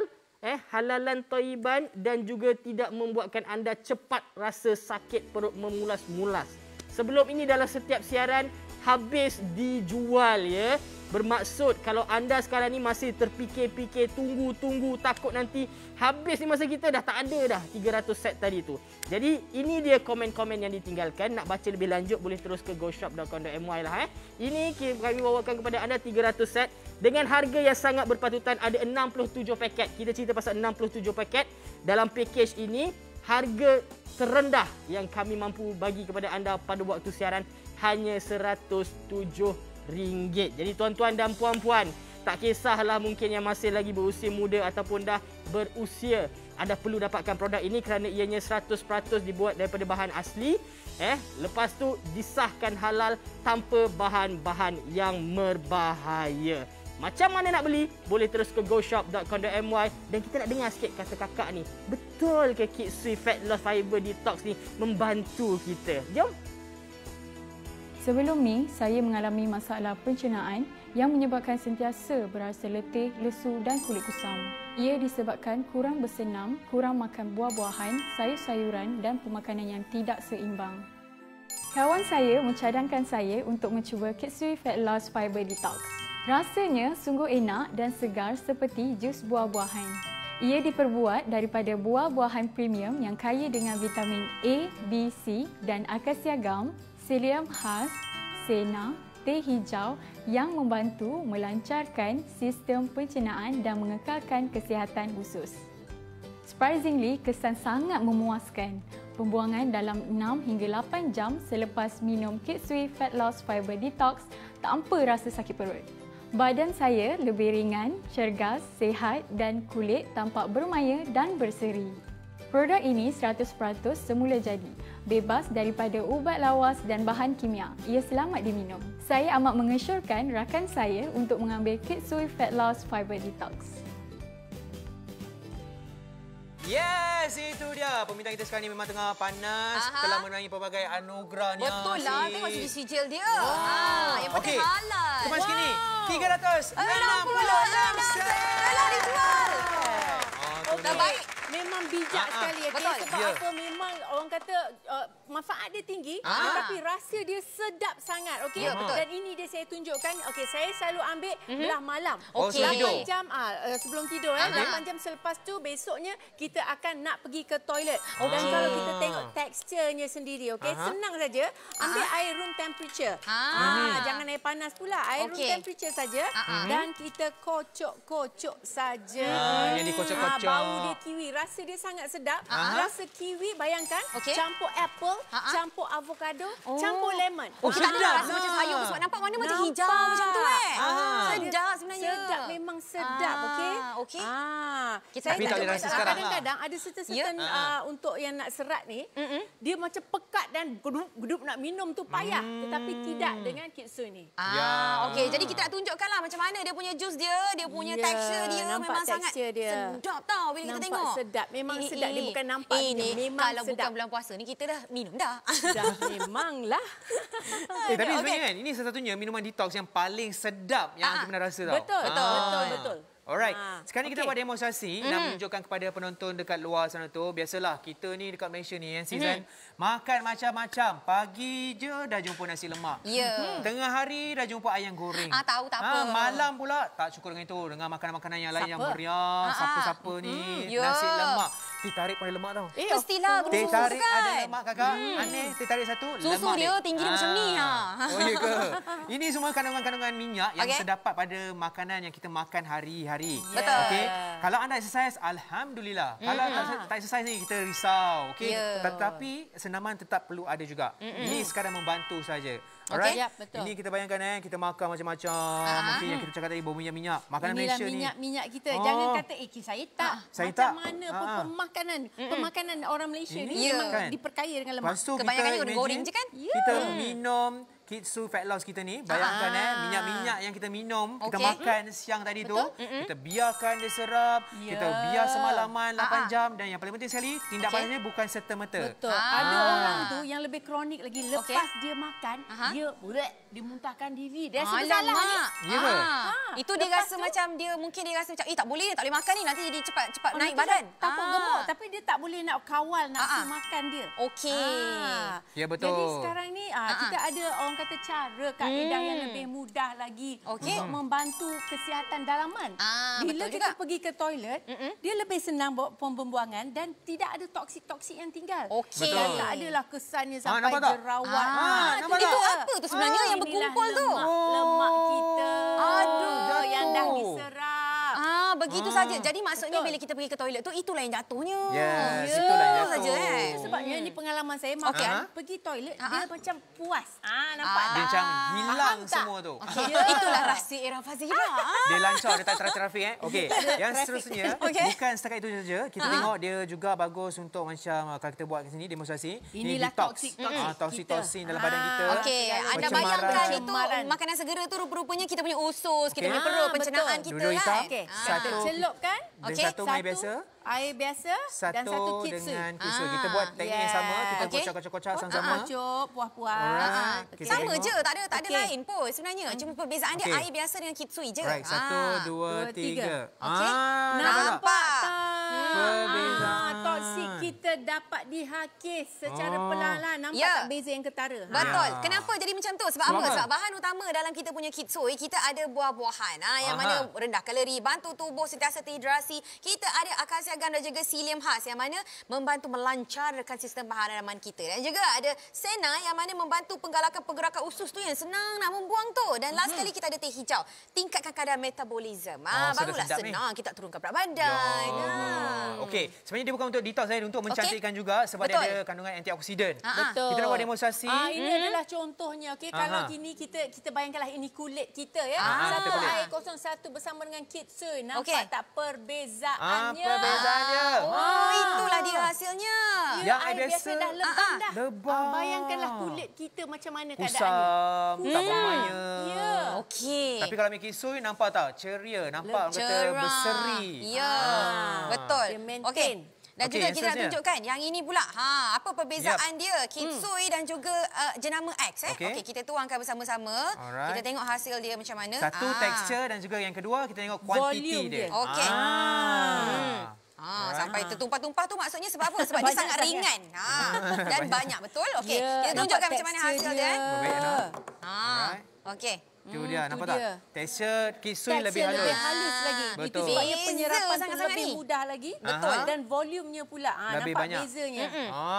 halalan thayyiban, dan juga tidak membuatkan anda cepat rasa sakit perut memulas-mulas. Sebelum ini dalam setiap siaran habis dijual ya. Bermaksud kalau anda sekarang ni masih terfikir-fikir, tunggu, takut nanti habis ni masa kita, dah tak ada dah 300 set tadi tu. Jadi ini dia komen-komen yang ditinggalkan. Nak baca lebih lanjut boleh terus ke goshop.com.my lah. Ini kami bawakan kepada anda 300 set dengan harga yang sangat berpatutan. Ada 67 paket. Kita cerita pasal 67 paket. Dalam package ini harga terendah yang kami mampu bagi kepada anda pada waktu siaran hanya RM107. Jadi tuan-tuan dan puan-puan, tak kisahlah mungkin yang masih lagi berusia muda ataupun dah berusia, anda perlu dapatkan produk ini kerana ianya 100% dibuat daripada bahan asli. Lepas tu disahkan halal tanpa bahan-bahan yang berbahaya. Macam mana nak beli? Boleh terus ke goshop.com.my. Dan kita nak dengar sikit kata kakak ni. Betul ke Kidswave Fat Loss Fiber Detox ni membantu kita? Jom! Sebelum ni, saya mengalami masalah pencernaan yang menyebabkan sentiasa berasa letih, lesu dan kulit kusam. Ia disebabkan kurang bersenam, kurang makan buah-buahan, sayur-sayuran dan pemakanan yang tidak seimbang. Kawan saya mencadangkan saya untuk mencuba Kidswave Fat Loss Fiber Detox. Rasanya sungguh enak dan segar seperti jus buah-buahan. Ia diperbuat daripada buah-buahan premium yang kaya dengan vitamin A, B, C dan akasia gum, selium khas, sena, teh hijau yang membantu melancarkan sistem pencernaan dan mengekalkan kesihatan usus. Surprisingly, kesan sangat memuaskan. Pembuangan dalam 6 hingga 8 jam selepas minum Kidswave Fat Loss Fiber Detox tanpa rasa sakit perut. Badan saya lebih ringan, cergas, sihat dan kulit tampak bermaya dan berseri. Produk ini 100% semula jadi, bebas daripada ubat lawas dan bahan kimia. Ia selamat diminum. Saya amat mengesyorkan rakan saya untuk mengambil Kidswave Fat Loss Fiber Detox. Yes, itu dia. Peminta kita sekarang ni memang tengah panas. Telah menangi pelbagai anugerahnya. Betul lah. Tengok sijil dia. Yang penting halal. Kemas kini, 366 set. Telah dijual. Okey. Dah baik. Memang memang bijak sekali. Okay? Sebab apa memang orang kata manfaat dia tinggi tapi rasa dia sedap sangat. Okay? Dan ini dia saya tunjukkan. Okay, saya selalu ambil belah malam. 8 jam sebelum tidur. 8 jam selepas tu besoknya kita akan nak pergi ke toilet. Dan kalau kita tengok teksturnya sendiri. Okay? Senang saja. Ambil air room temperature. Jangan air panas pula. Air room temperature saja. Dan kita kocok-kocok saja. Yang dikocok-kocok. Bau dia kiwi. Rasa dia sangat sedap. Rasa kiwi, bayangkan. Campur apple, campur avocado, campur lemon. Sedap. Rasa macam sayur sebab nampak warna macam hijau macam tu sedap sebenarnya. Sedap, memang sedap. Okey. Tapi tak boleh rasa sekarang. Kadang-kadang ada certain untuk yang nak serat ni, dia macam pekat dan gedup nak minum tu payah. Tetapi tidak dengan Kitsui ni. Okey, jadi kita nak tunjukkanlah macam mana dia punya jus dia punya tekstur dia memang sangat sedap tau bila kita tengok. Nampak sedap. Memang sedap. Dia bukan nampak. Memang kalau bukan bulan puasa ni kita dah minum dah. Dah memanglah. Tapi sebenarnya kan ini salah satunya minuman detox yang paling sedap yang kita pernah rasa tau. Betul. Alright. Sekarang kita buat demonstrasi nak menunjukkan kepada penonton dekat luar sana tu. Biasalah kita ni dekat Malaysia ni season makan macam-macam. Pagi je dah jumpa nasi lemak. Tengah hari dah jumpa ayam goreng. Tahu tak apa. Malam pula tak cukup dengan itu, dengan makanan-makanan yang lain yang meriah. Siapa-siapa ni nasi lemak. Teh tarik pun ada lemak tau. Mestilah guna teh susu tarik kan. ada lemak kakak. Aneh, teh tarik satu Susu lemak dia tinggi macam ni. Oh ya ke? Ini semua kandungan-kandungan minyak yang terdapat pada makanan yang kita makan hari-hari. Betul. Okey. Kalau anda exercise, alhamdulillah. Kalau tak exercise ni kita risau. Okey. Tetapi senaman tetap perlu ada juga. Ini sekadar membantu saja. Alright. Betul. Ini kita bayangkan kita makan macam-macam. Mungkin yang kita cakap tadi bau minyak-minyak. Makanan Malaysia ni. Minyak-minyak kita. Jangan kata saya tak. Saya macam tak. mana pemakanan orang Malaysia ni memang diperkaya dengan lemak. Lepas tu kebanyakannya kita goreng je kan? Kita minum Kitsui Fat Loss kita ni, bayangkan minyak-minyak yang kita minum, kita makan siang tadi tu, kita biarkan dia serap, kita biar semalaman 8 jam dan yang paling penting sekali, tindakannya bukan serta-merta. Betul. Ada orang tu yang lebih kronik lagi, lepas dia makan, dia muntahkan diri. Dia rasa bersalah lagi. Itu dia rasa macam mungkin dia rasa macam tak boleh makan ni, nanti jadi cepat naik badan. Takut gemuk tapi dia tak boleh nak kawal nafsu makan dia. Ya betul. Jadi sekarang ni kita ada orang kata cara kaedah yang lebih mudah lagi untuk membantu kesihatan dalaman. Bila kita pergi ke toilet, dia lebih senang buat pembuangan dan tidak ada toksik-toksik yang tinggal. Dan tak adalah kesannya sampai jerawat. Itu apa tu sebenarnya yang berkumpul tu? Lemak kita. Aduh, yang dah diserap. Begitu saja. Jadi maksudnya bila kita pergi ke toilet tu itulah yang jatuhnya. Yes, itulah yang jatuh. Saja Sebabnya ini pengalaman saya makan pergi toilet dia macam puas. Nampak Dia macam hilang semua tu. Itulah rahsia Era Fazira. Dia lancar, dia tak trafik Okey. Yang seterusnya bukan setakat itu saja. Kita tengok dia juga bagus untuk macam kalau kita buat kat sini demonstrasi. Inilah toksik dalam badan kita. Okey, anda bayangkan itu makanan segera tu rupa-rupanya kita punya usus, kita punya perut, pencernaan kita kan. Satu celupkan. Satu air biasa. Air biasa dan satu Kitsui. Dengan Kitsui. Kita buat teknik yang sama. Kita kocok-kocok sama-sama. Kocok, puas-puas. Sama je, tak ada lain pun sebenarnya. Cuma perbezaan dia air biasa dengan Kitsui je. Right, 1, 2, 3. Nampak perbezaan. Toksik kita dapat dihakis secara perlahan-lahan. Nampak tak beza yang ketara? Betul. Kenapa jadi macam tu? Sebab apa? Sebab bahan utama dalam kita punya Kitsui, kita ada buah-buahan yang mana rendah kalori, bantu tubuh sentiasa terhidrasi. Kita ada akasia gam dan juga psyllium khas yang mana membantu melancarkan sistem pengharaman kita. Dan juga ada sena yang mana membantu penggalakan pergerakan usus tu yang senang nak membuang tu. Dan last sekali kita ada teh hijau. Tingkatkan kadar metabolisme. Barulah senang kita turunkan berat badan. Okey, sebenarnya dia bukan untuk detox saya, untuk mencantikkan juga sebab dia ada kandungan antioksidan. Betul. Kita nak buat demonstrasi. Ini adalah contohnya. Okey, kalau gini kita bayangkanlah ini kulit kita ya. Satu air 01 bersama dengan Kitsui. Nampak tak perbezaannya? Perbezaannya. Itulah dia hasilnya. Yang air biasa dah lebam dah. Lebam. Bayangkanlah kulit kita macam mana keadaannya. Kusam, tak bermaya. Okey. Tapi kalau ambil Kitsui nampak tak? Ceria, nampak kata berseri. Ya. Betul. Okey. Dan juga kita nak tunjukkan yang ini pula. Apa perbezaan dia Kitsui dan juga jenama X Okey, kita tuangkan bersama-sama. Kita tengok hasil dia macam mana. Satu tekstur dan juga yang kedua kita tengok kuantiti dia. Okey. Sampai Sampai tertumpah-tumpah tu maksudnya sebab apa? Sebab dia sangat ringan. Dan banyak, betul? Okey. Kita tunjukkan macam mana hasil dia. Okey. Itu dia, nampak tak? Tekstur kisui lebih halus. Lebih halus lagi. Betul. Itu sebabnya penyerapan sangat-sangat lebih ni. mudah lagi. Betul. Dan volumenya pula. Lebih Nampak banyak. bezanya.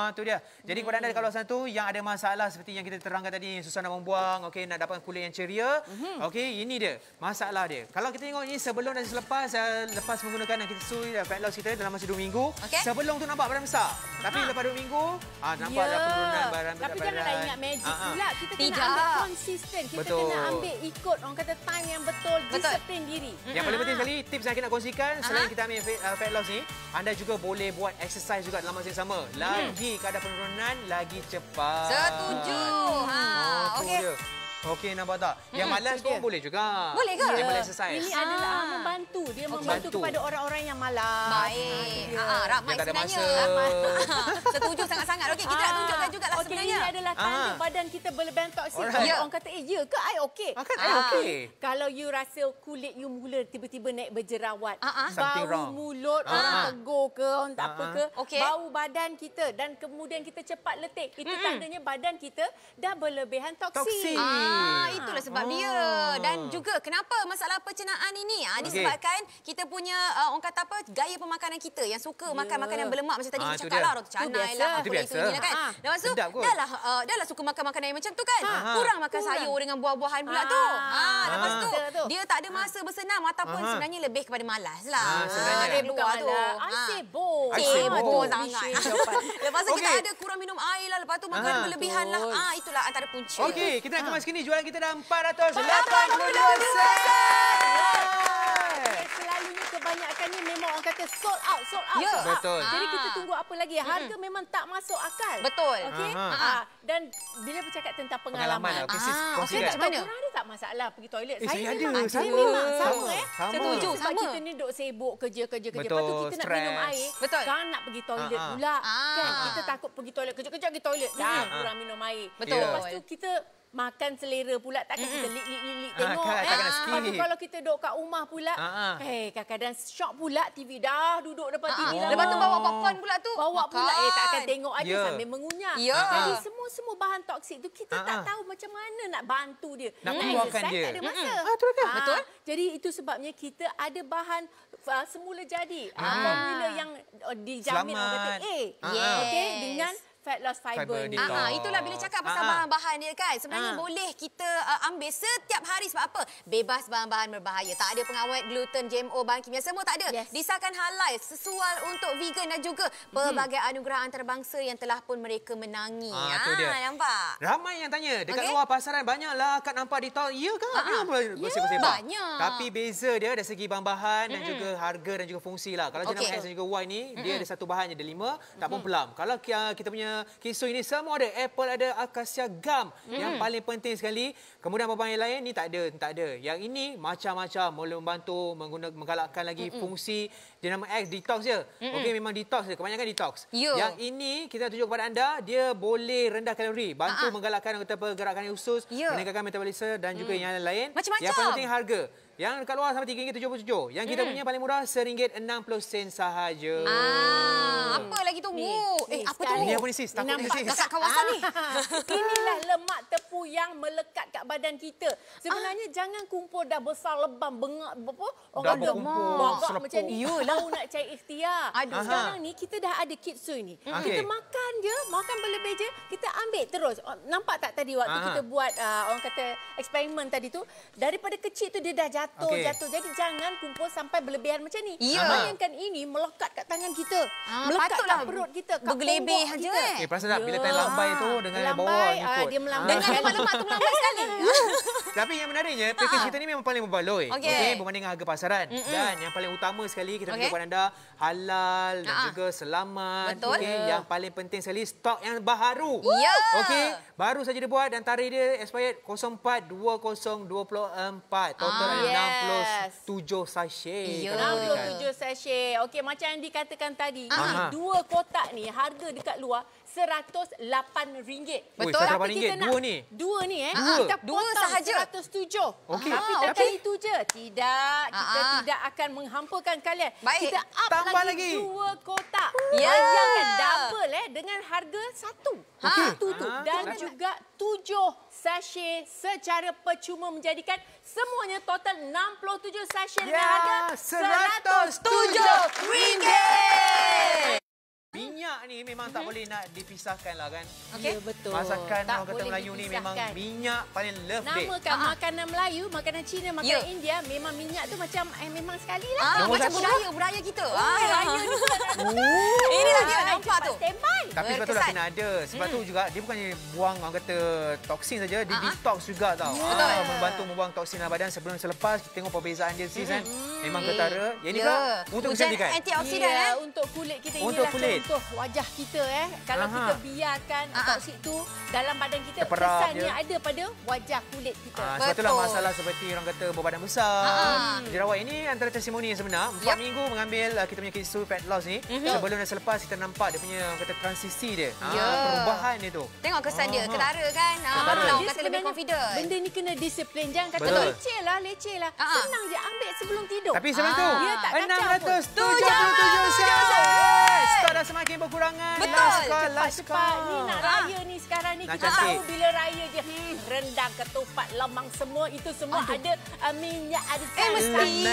Itu dia. Jadi kepada anda dekat luar sana tu yang ada masalah seperti yang kita terangkan tadi, susah nak membuang, okey, nak dapatkan kulit yang ceria, okey, ini dia masalah dia. Kalau kita tengok ni sebelum dan selepas lepas menggunakan kisui fat loss kita dalam masa 2 minggu, sebelum tu nampak badan besar. Tapi lepas 2 minggu, nampak ada penurunan badan. Tapi janganlah ingat magic pula. Kita kena ambil konsisten. Kita kena ambil ikut orang kata time yang betul, disiplin diri. Yang paling penting sekali, tips yang kita nak kongsikan, selain kita ambil fat loss ni, anda juga boleh buat exercise juga dalam masa yang sama. Lagi kadar penurunan, lagi cepat. Setuju. Okey. Okey, nampak tak? Yang malas pun boleh juga. Boleh ke? Dia boleh exercise. Ini adalah membantu. Dia membantu kepada orang-orang yang malas. Baik. Ramai sebenarnya. Setuju sangat-sangat. Okey, kita nak tunjukkan juga lah sebenarnya. Ini adalah tanda badan kita berbentuk sikit. Orang kata, ya ke? I okey. Okey. Kalau you rasa kulit you mula tiba-tiba naik berjerawat, Something bau wrong. mulut, orang tegur ke, orang tak apa ke, Okey. bau badan kita dan kemudian kita cepat letih. Itu tandanya badan kita dah berlebihan toksin. Itulah sebab dia. Dan juga kenapa masalah pencernaan ini? Disebabkan kita punya orang kata apa, gaya pemakanan kita yang suka makan makanan berlemak macam tadi kita cakap lah, roti canai lah, apa itu ni lah kan. Lepas tu dah lah suka makan makanan yang macam tu kan. Kurang makan sayur dengan buah-buahan pula tu. Lepas tu dia tak ada masa bersenam ataupun sebenarnya lebih kepada malas lah. Sebenarnya Bukan malas. Sibuk. Betul sangat. Lepas tu kita ada kurang minum air lah. Lepas tu makan berlebihan lah. Itulah antara punca. Okey, kita nak kemas kini jualan kita dah 482 Selalunya kebanyakannya memang orang kata sold out. Ya. Betul. Jadi kita tunggu apa lagi? Harga memang tak masuk akal. Betul. Okey. Dan bila bercakap tentang pengalaman. Okey, sis kongsikan. macam mana? Korang ada tak masalah pergi toilet? Saya ada. memang Sama. memang sama. Sama. Setuju. Sebab Sama. kita ni duk sibuk kerja. Betul, Lepas tu kita nak minum stres. air. Betul. Kan nak pergi toilet pula. Kan kita takut pergi toilet. Kejap-kejap pergi toilet. Dah kurang minum air. Betul. Lepas tu kita makan selera pula, takkan kita lik tengok. tak kena skip. Lepas tu kalau kita duduk kat rumah pula, kadang-kadang shock pula TV dah duduk depan TV dah. Lepas tu bawa popcorn pula tu. Bawa pula, tak akan tengok aja Ya. sambil mengunyah. Ya. Jadi semua bahan toksik tu kita tak tahu macam mana nak bantu dia. Nak keluarkan dia. Tak ada masa. Betul. Jadi itu sebabnya kita ada bahan semula jadi. Formula yang dijamin orang kata A. Okey, dengan fat loss fiber ni. Itulah bila cakap pasal bahan-bahan dia kan. Sebenarnya boleh kita ambil setiap hari sebab apa? Bebas bahan-bahan berbahaya. Tak ada pengawet, gluten, GMO, bahan kimia. Semua tak ada. Yes. Disahkan halal, sesuai untuk vegan dan juga pelbagai anugerah antarabangsa yang telah pun mereka menangi. Itu dia. Nampak? Ramai yang tanya, dekat luar pasaran banyaklah Kak nampak di tol. Ya ke? Bersebab-sebab. banyak. Tapi beza dia dari segi bahan-bahan dan juga harga dan juga fungsi lah. Kalau jenama X dan juga Y ni, dia ada satu bahan je, ada 5, tak pun pelam. Kalau kita punya kisui ni semua ada. Apple ada, acacia gum. Yang paling penting sekali. Kemudian bahan yang lain ni tak ada. Yang ini macam-macam, boleh membantu menggalakkan lagi fungsi. Dia nama X, detox je. Okey, memang detox je. Kebanyakan detox. Yang ini kita tunjuk kepada anda, dia boleh rendah kalori, bantu menggalakkan pergerakan usus, meningkatkan metabolisme dan juga yang lain. Macam-macam. Yang paling penting harga. Yang dekat luar sampai RM3.77. Yang kita punya paling murah RM1.60 sahaja. Apa lagi tunggu? Apa tu? Ini apa ni sis? Takut ni sis. Dekat kawasan ni. Inilah lemak tepu yang melekat kat badan kita. Sebenarnya jangan kumpul dah besar lebam, bengak apa? Dah berkumpul, bengak macam ni. Tahu nak cari ikhtiar. Sekarang ni kita dah ada kitsui ni. Kita makan je, makan berlebih je, kita ambil terus. Nampak tak tadi waktu kita buat orang kata eksperimen tadi tu, daripada kecil tu dia dah jatuh. Jadi jangan kumpul sampai berlebihan macam ni. Bayangkan ini melekat kat tangan kita. Melekat kat perut kita, kat bergelebih ponggok aja kita. Perasan tak? Bila time lambai tu dengan bawah ikut. Dia melambai. Dengan lemak-lemak tu melambai sekali. Tapi yang menariknya, package kita ni memang paling berbaloi. Okey. Berbanding dengan harga pasaran. Dan yang paling utama sekali, kita tunjuk kepada anda, halal dan juga selamat. Betul. Yang paling penting sekali, stok yang baharu. Ya. Okey, baru saja dibuat dan tarikh dia expired 04/2024. Total 67 sachet. 67 sachet. Okey, macam yang dikatakan tadi, dua kotak ni harga dekat luar RM108. Betul. Tapi RM108 kita nak dua ni. Dua ni Dua. kita Dua potong sahaja. 107. Okey. Tapi takkan itu je. Tidak, kita tidak akan menghampakan kalian. Baik. Kita up Tambah lagi lagi. dua kotak Bayangkan double dengan harga satu. Satu tu. Dan juga 7 sachet secara percuma menjadikan semuanya total 67 sachet dengan harga RM107. Minyak ni memang tak boleh nak dipisahkan lah kan. Ya, betul. Masakan Tak orang kata boleh Melayu ni memang dipisahkan. minyak paling love date. Namakan makanan Melayu, makanan Cina, makanan India, memang minyak tu macam memang sekali lah. Macam budaya kita. Raya ni pun Inilah dia nampak tu. Standby. Tapi sebab tu dah kena ada. Sebab tu juga dia bukannya buang orang kata toksin saja, dia detox juga tau. Membantu membuang toksin dalam badan sebelum selepas kita tengok perbezaan dia sis kan. Memang ketara. Yang ni pula untuk kecantikan. Antioksidan Untuk kulit kita Untuk inilah kulit. contoh wajah kita Kalau kita biarkan toksik tu dalam badan kita, terperap kesannya dia. ada pada wajah kulit kita. Sebab itulah masalah seperti orang kata berbadan besar. Jerawat ini antara testimoni yang sebenar. 4 minggu mengambil kita punya kisah fat loss ni. Sebelum dan selepas kita nampak dia punya orang kata transisi dia. Perubahan dia tu. Tengok kesan dia. Ketara kan. Orang kata lebih confident. Benda ni kena disiplin. Jangan kata leceh lah. Senang je ambil sebelum tidur. Tapi sebelum tu, Dia tak kacau pun. 677 set. Stok dah semakin berkurangan. Betul. Cepat. Ni nak raya ni sekarang ni. Nak Kita cantik. tahu bila raya je. Rendang, ketupat, lemang semua. Itu semua ada minyak, ada mesti.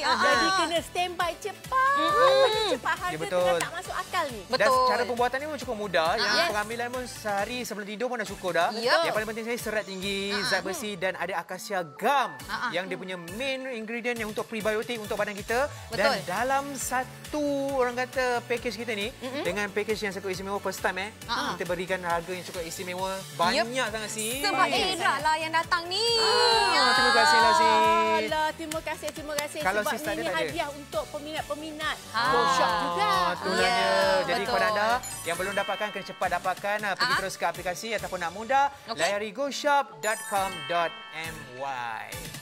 Jadi kena standby cepat. Macam cepat harga betul. tengah tak masuk akal ni. Dan cara pembuatan ni pun cukup mudah. Yang pengambilan pun sehari sebelum tidur pun dah cukup dah. Yang paling penting saya serat tinggi, zat besi dan ada akasia gum yang dia punya main ingredient yang untuk prebiotik untuk badan kita. Dan dalam satu orang kata package kita ni dengan package yang cukup istimewa first time kita berikan harga yang cukup istimewa banyak sangat sih. Sebab Era lah yang datang ni. Terima kasih lah sis. Alah, terima kasih. Kalau Sebab sis tak ada, ni tak ada. hadiah untuk peminat-peminat workshop juga. Itulah dia. Jadi betul. kepada anda yang belum dapatkan, kena cepat dapatkan. Pergi terus ke aplikasi ataupun nak mudah, layari goshop.com.my.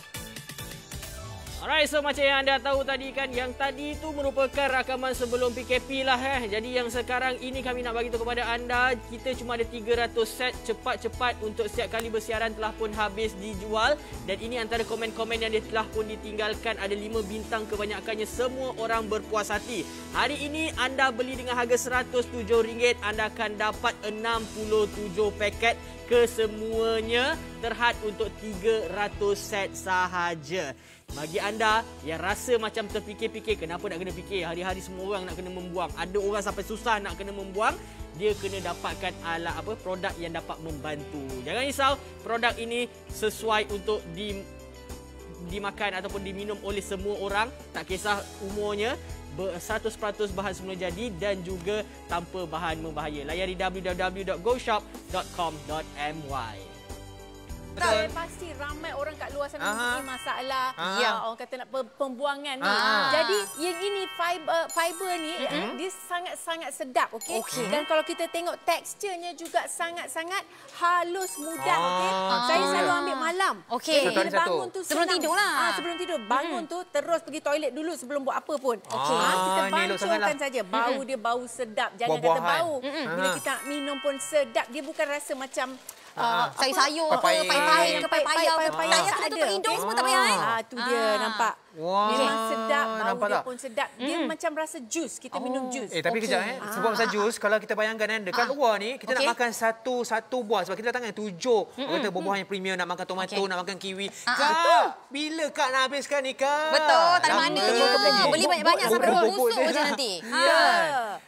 Alright, so macam yang anda tahu tadi kan, yang tadi itu merupakan rakaman sebelum PKP lah Jadi yang sekarang ini kami nak bagi tahu kepada anda, kita cuma ada 300 set cepat-cepat untuk setiap kali bersiaran telah pun habis dijual. Dan ini antara komen-komen yang dia telah pun ditinggalkan, ada 5 bintang kebanyakannya, semua orang berpuas hati. Hari ini anda beli dengan harga RM107, anda akan dapat 67 paket kesemuanya terhad untuk 300 set sahaja. Bagi anda yang rasa macam terfikir-fikir, kenapa nak kena fikir? Hari-hari semua orang nak kena membuang. Ada orang sampai susah nak kena membuang. Dia kena dapatkan produk yang dapat membantu. Jangan risau, produk ini sesuai untuk dimakan ataupun diminum oleh semua orang. Tak kisah umurnya. 100% bahan semula jadi dan juga tanpa bahan membahaya. Layari www.goshop.com.my. Betul. Pasti ramai orang kat luar sana mempunyai masalah orang kata nak pembuangan ni. Jadi yang ini fiber ni dia sangat-sangat sedap, okey. Dan kalau kita tengok teksturnya juga sangat-sangat halus, mudah, okey. Saya selalu ambil malam. Okey. Bila bangun tu sebelum tidur lah. Sebelum tidur bangun tu terus pergi toilet dulu sebelum buat apa pun. Kita ni elok sangat bancuhkan lah. saja. Bau dia bau sedap. Jangan kata bau. Bila kita nak minum pun sedap. Dia bukan rasa macam sayur-sayur ke, Papaya. payah ke, payah ke. Papaya Tak payah tak tutup ada, hidung okey? semua tak payah. Tu dia, nampak? Wah. Memang sedap, bau nampak dia tak? pun sedap. Dia macam rasa jus, kita minum jus. Tapi kejap sebab pasal jus, kalau kita bayangkan dekat luar ni, kita nak makan satu buah. Sebab kita datang dengan 7. Orang kata buah-buahan yang premium, nak makan tomato, nak makan kiwi. Kak, bila Kak nak habiskan ni, Kak? Betul, tak ada mana je. Beli banyak-banyak sampai busuk je nanti.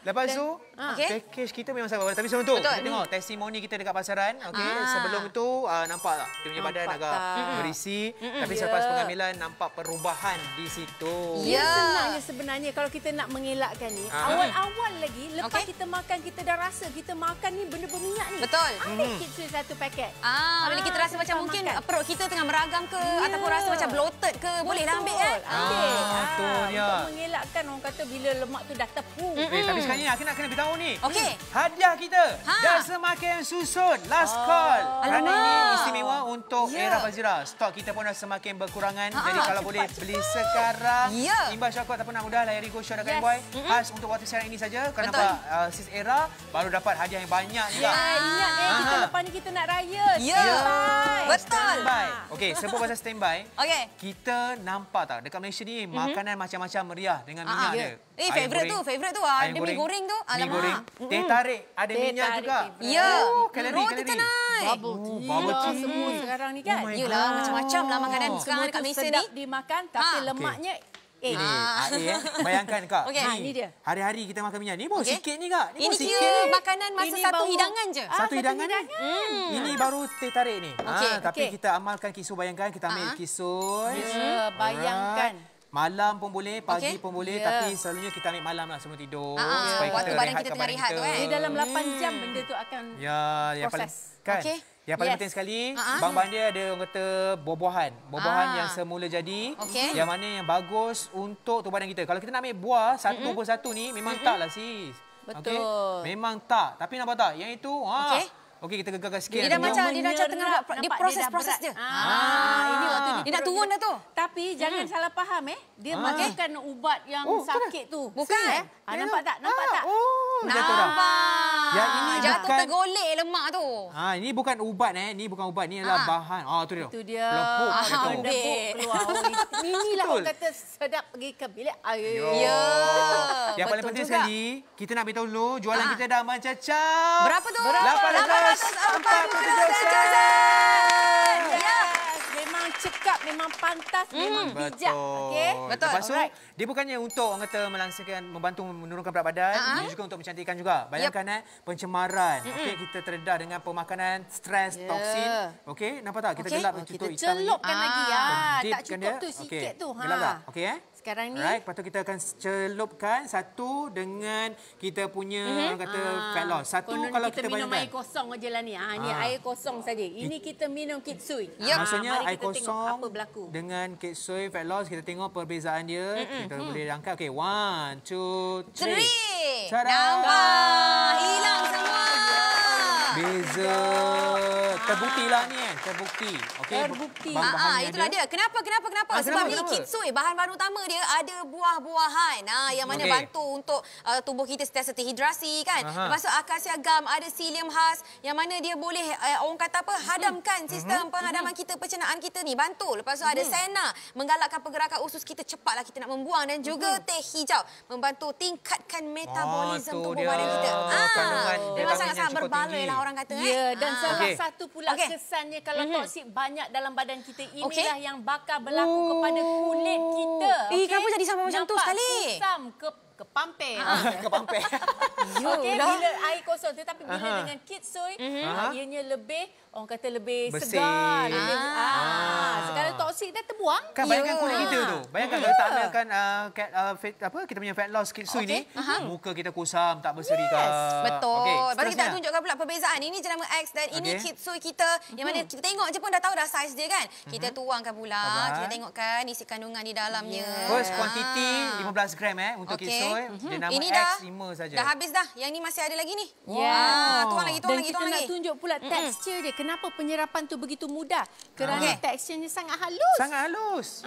Lepas tu, package kita memang sama. Tapi sebelum tu, kita tengok testimoni kita dekat pasaran. Sebelum tu, nampak tak? Dia punya badan agak berisi. Tapi selepas pengambilan, nampak perubahan di situ. Dia senangnya sebenarnya kalau kita nak mengelakkan ni. Awal-awal lagi, lepas kita makan, kita dah rasa kita makan ni benda berminyak ni. Betul. Ambil kecil satu paket. Bila kita rasa macam mungkin perut kita tengah meragam ke, ataupun rasa macam bloated ke, bolehlah ambil kan? Ambil. betul ya. Untuk mengelakkan orang kata bila lemak tu dah tepung. Tapi sekarang ni aku nak kena beritahu ni. Okey. Hadiah kita dah semakin susun. Last call. Kerana ini istimewa untuk Era Fazira. Stok kita pun dah semakin berkurangan. Jadi kalau boleh beli sekarang. Imbas syakut ataupun nak mudah layari goshop.com.my. Khas untuk waktu siaran ini saja. Kerana Sis Era baru dapat hadiah yang banyak juga. Ingat kita lepas ni kita nak raya. Betul. Standby. Okey, sebab pasal standby. Okey. Kita nampak tak dekat Malaysia ni makanan macam-macam meriah dengan minyak dia. Favorite tu. Ada mi goreng tu. Mi goreng. Teh tarik. Ada minyak juga. Ya. Kalori. Bubble tea. Semua sekarang ni kan. Yelah, macam-macam lah makanan sekarang dekat Malaysia ni. Sedap dimakan tapi lemaknya Bayangkan Kak. Ini dia. Hari-hari kita makan minyak. Ni pun sikit ni Kak. Ini kira makanan masa satu hidangan je. Satu hidangan ni. Ini baru teh tarik ni. Tapi kita amalkan kisui. Bayangkan kita ambil kisui. Bayangkan. Malam pun boleh, pagi pun boleh, tapi selalunya kita ambil malam lah sebelum tidur. Supaya waktu badan kita tengah rehat tu kan. Jadi dalam 8 jam benda tu akan proses. Kan? Yang paling penting sekali, bahan-bahan dia ada orang kata buah-buahan. Buah-buahan yang semula jadi, yang mana yang bagus untuk tubuh badan kita. Kalau kita nak ambil buah satu persatu ni, memang taklah sis. Betul. Memang tak. Tapi nampak tak? Yang itu, okey, kita gegarkan sikit. Dia dah macam tengah dia proses dia. Ini waktu dia nak turun dah tu. Tapi jangan salah faham Dia makan ubat yang sakit tu. Bukan. Nampak tak? Nampak tak? Nampak. Yang ini jatuh tergolek lemak tu. Ini bukan ubat Ini bukan ubat. Ini adalah bahan. Tu dia. Itu dia. Lepuk keluar. Inilah orang kata sedap pergi ke bilik air. Ya. Yang paling penting sekali, kita nak beritahu dulu jualan kita dah mencecah. Berapa tu? 847 sen. Memang cekap, memang pantas, memang bijak. Betul. Lepas tu, dia bukannya untuk orang kata membantu menurunkan berat badan, dia juga untuk mencantikkan juga. Bayangkan pencemaran. Kita terdedah dengan pemakanan, stres, toksin. Nampak tak? Kita gelap tutup hitam ni. Celupkan lagi tak cukup tu sikit tu. Gelap tak? Sekarang ni. Lepas tu kita akan celupkan satu dengan kita punya orang kata fat loss. Satu kalau kita minum air kosong aja lah ni. Ni air kosong saja. Ini kita minum kitsui. Maksudnya air kosong dengan kitsui fat loss, kita tengok perbezaan dia. Kita boleh angkat. Okey, 1, 2, 3. Nampak. Hilang semua. Beza. Terbuktilah ni kan. Terbukti. Terbukti. Itulah dia. Kenapa? Sebab ni kitsui. Bahan-bahan utama dia ada buah-buahan. Yang mana bantu untuk tubuh kita sentiasa terhidrasi kan. Lepas tu akasia gum, ada psyllium khas. Yang mana dia boleh orang kata apa, hadamkan sistem penghadaman kita, pencernaan kita ni. Bantu. Lepas tu ada senna, menggalakkan pergerakan usus kita cepatlah kita nak membuang. Dan juga teh hijau, membantu tingkatkan metabolisme tubuh badan kita. Memang sangat-sangat berbaloi lah orang kata. Ya, dan salah satu pula kesannya kalau toksik banyak dalam badan kita, inilah yang bakal berlaku kepada kulit kita. Kenapa jadi sama macam tu sekali? Kusam, kepampir. Kepampir. Bila air kosong, tetapi bila dengan kitsui, ianya lebih, orang kata lebih segar. Sekarang toksik dah terbuang. Kan bayangkan kulit kita tu. Bayangkan kalau tak amalkan kita punya fat loss kitsui ni, muka kita kusam, tak berseri kan. Betul. Lepas kita nak tunjukkan pula perbezaan. Ini jenama X dan ini kitsui kita. Yang mana kita tengok je pun dah tahu dah saiz dia kan. Kita tuangkan pula. Kita tengokkan isi kandungan di dalamnya. First quantity 15 gram untuk kitsui. Dia nama ini X5 saja. Dah habis dah. Yang ni masih ada lagi ni. Tuang lagi. Dan kita nak tunjuk pula tekstur dia. Kenapa penyerapan tu begitu mudah? Kerana teksturnya sangat halus. Sangat halus.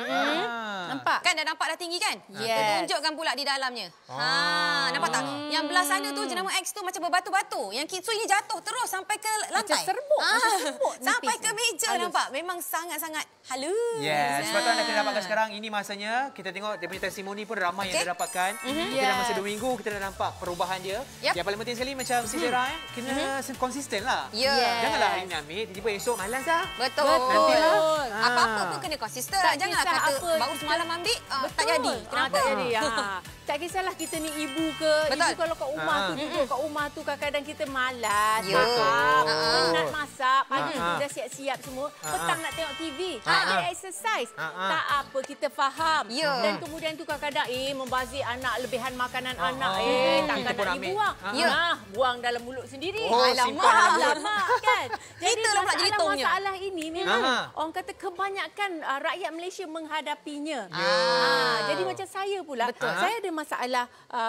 Nampak? Kan dah nampak dah tinggi kan? Kita tunjukkan pula di dalamnya. Nampak tak? Yang belah sana tu jenama X tu macam berbatu-batu. Yang kitsui ni jatuh terus sampai ke lantai. Macam serbuk. Sampai ke meja nampak. Memang sangat-sangat halus. Sebab tu anda kena dapatkan sekarang. Ini masanya kita tengok dia punya testimoni pun ramai yang dah dapatkan. Kita dah masa 2 minggu kita dah nampak perubahan dia. Yang paling penting sekali macam Sidera kena konsisten lah. Janganlah hari ni ambil, tiba-tiba esok malas dah. Betul. Nantilah. Apa-apa pun kena konsisten. Janganlah kata baru semalam ambil tak jadi. Kenapa? Tak jadi. Tak kisahlah kita ni ibu ke. Ibu kalau kat rumah tu, duduk kat rumah tu kadang-kadang kita malas. Penat masak. Pagi tu dah siap-siap semua. Petang nak tengok TV. Ada exercise. Tak apa, kita faham. Dan kemudian tu kadang-kadang membazir anak, lebihan makanan anak. Takkan nak dibuang. Buang dalam mulut sendiri. Alamak kan. Jadi masalah ini memang orang kata kebanyakan rakyat Malaysia menghadapinya. Jadi macam saya pula, saya ada masalah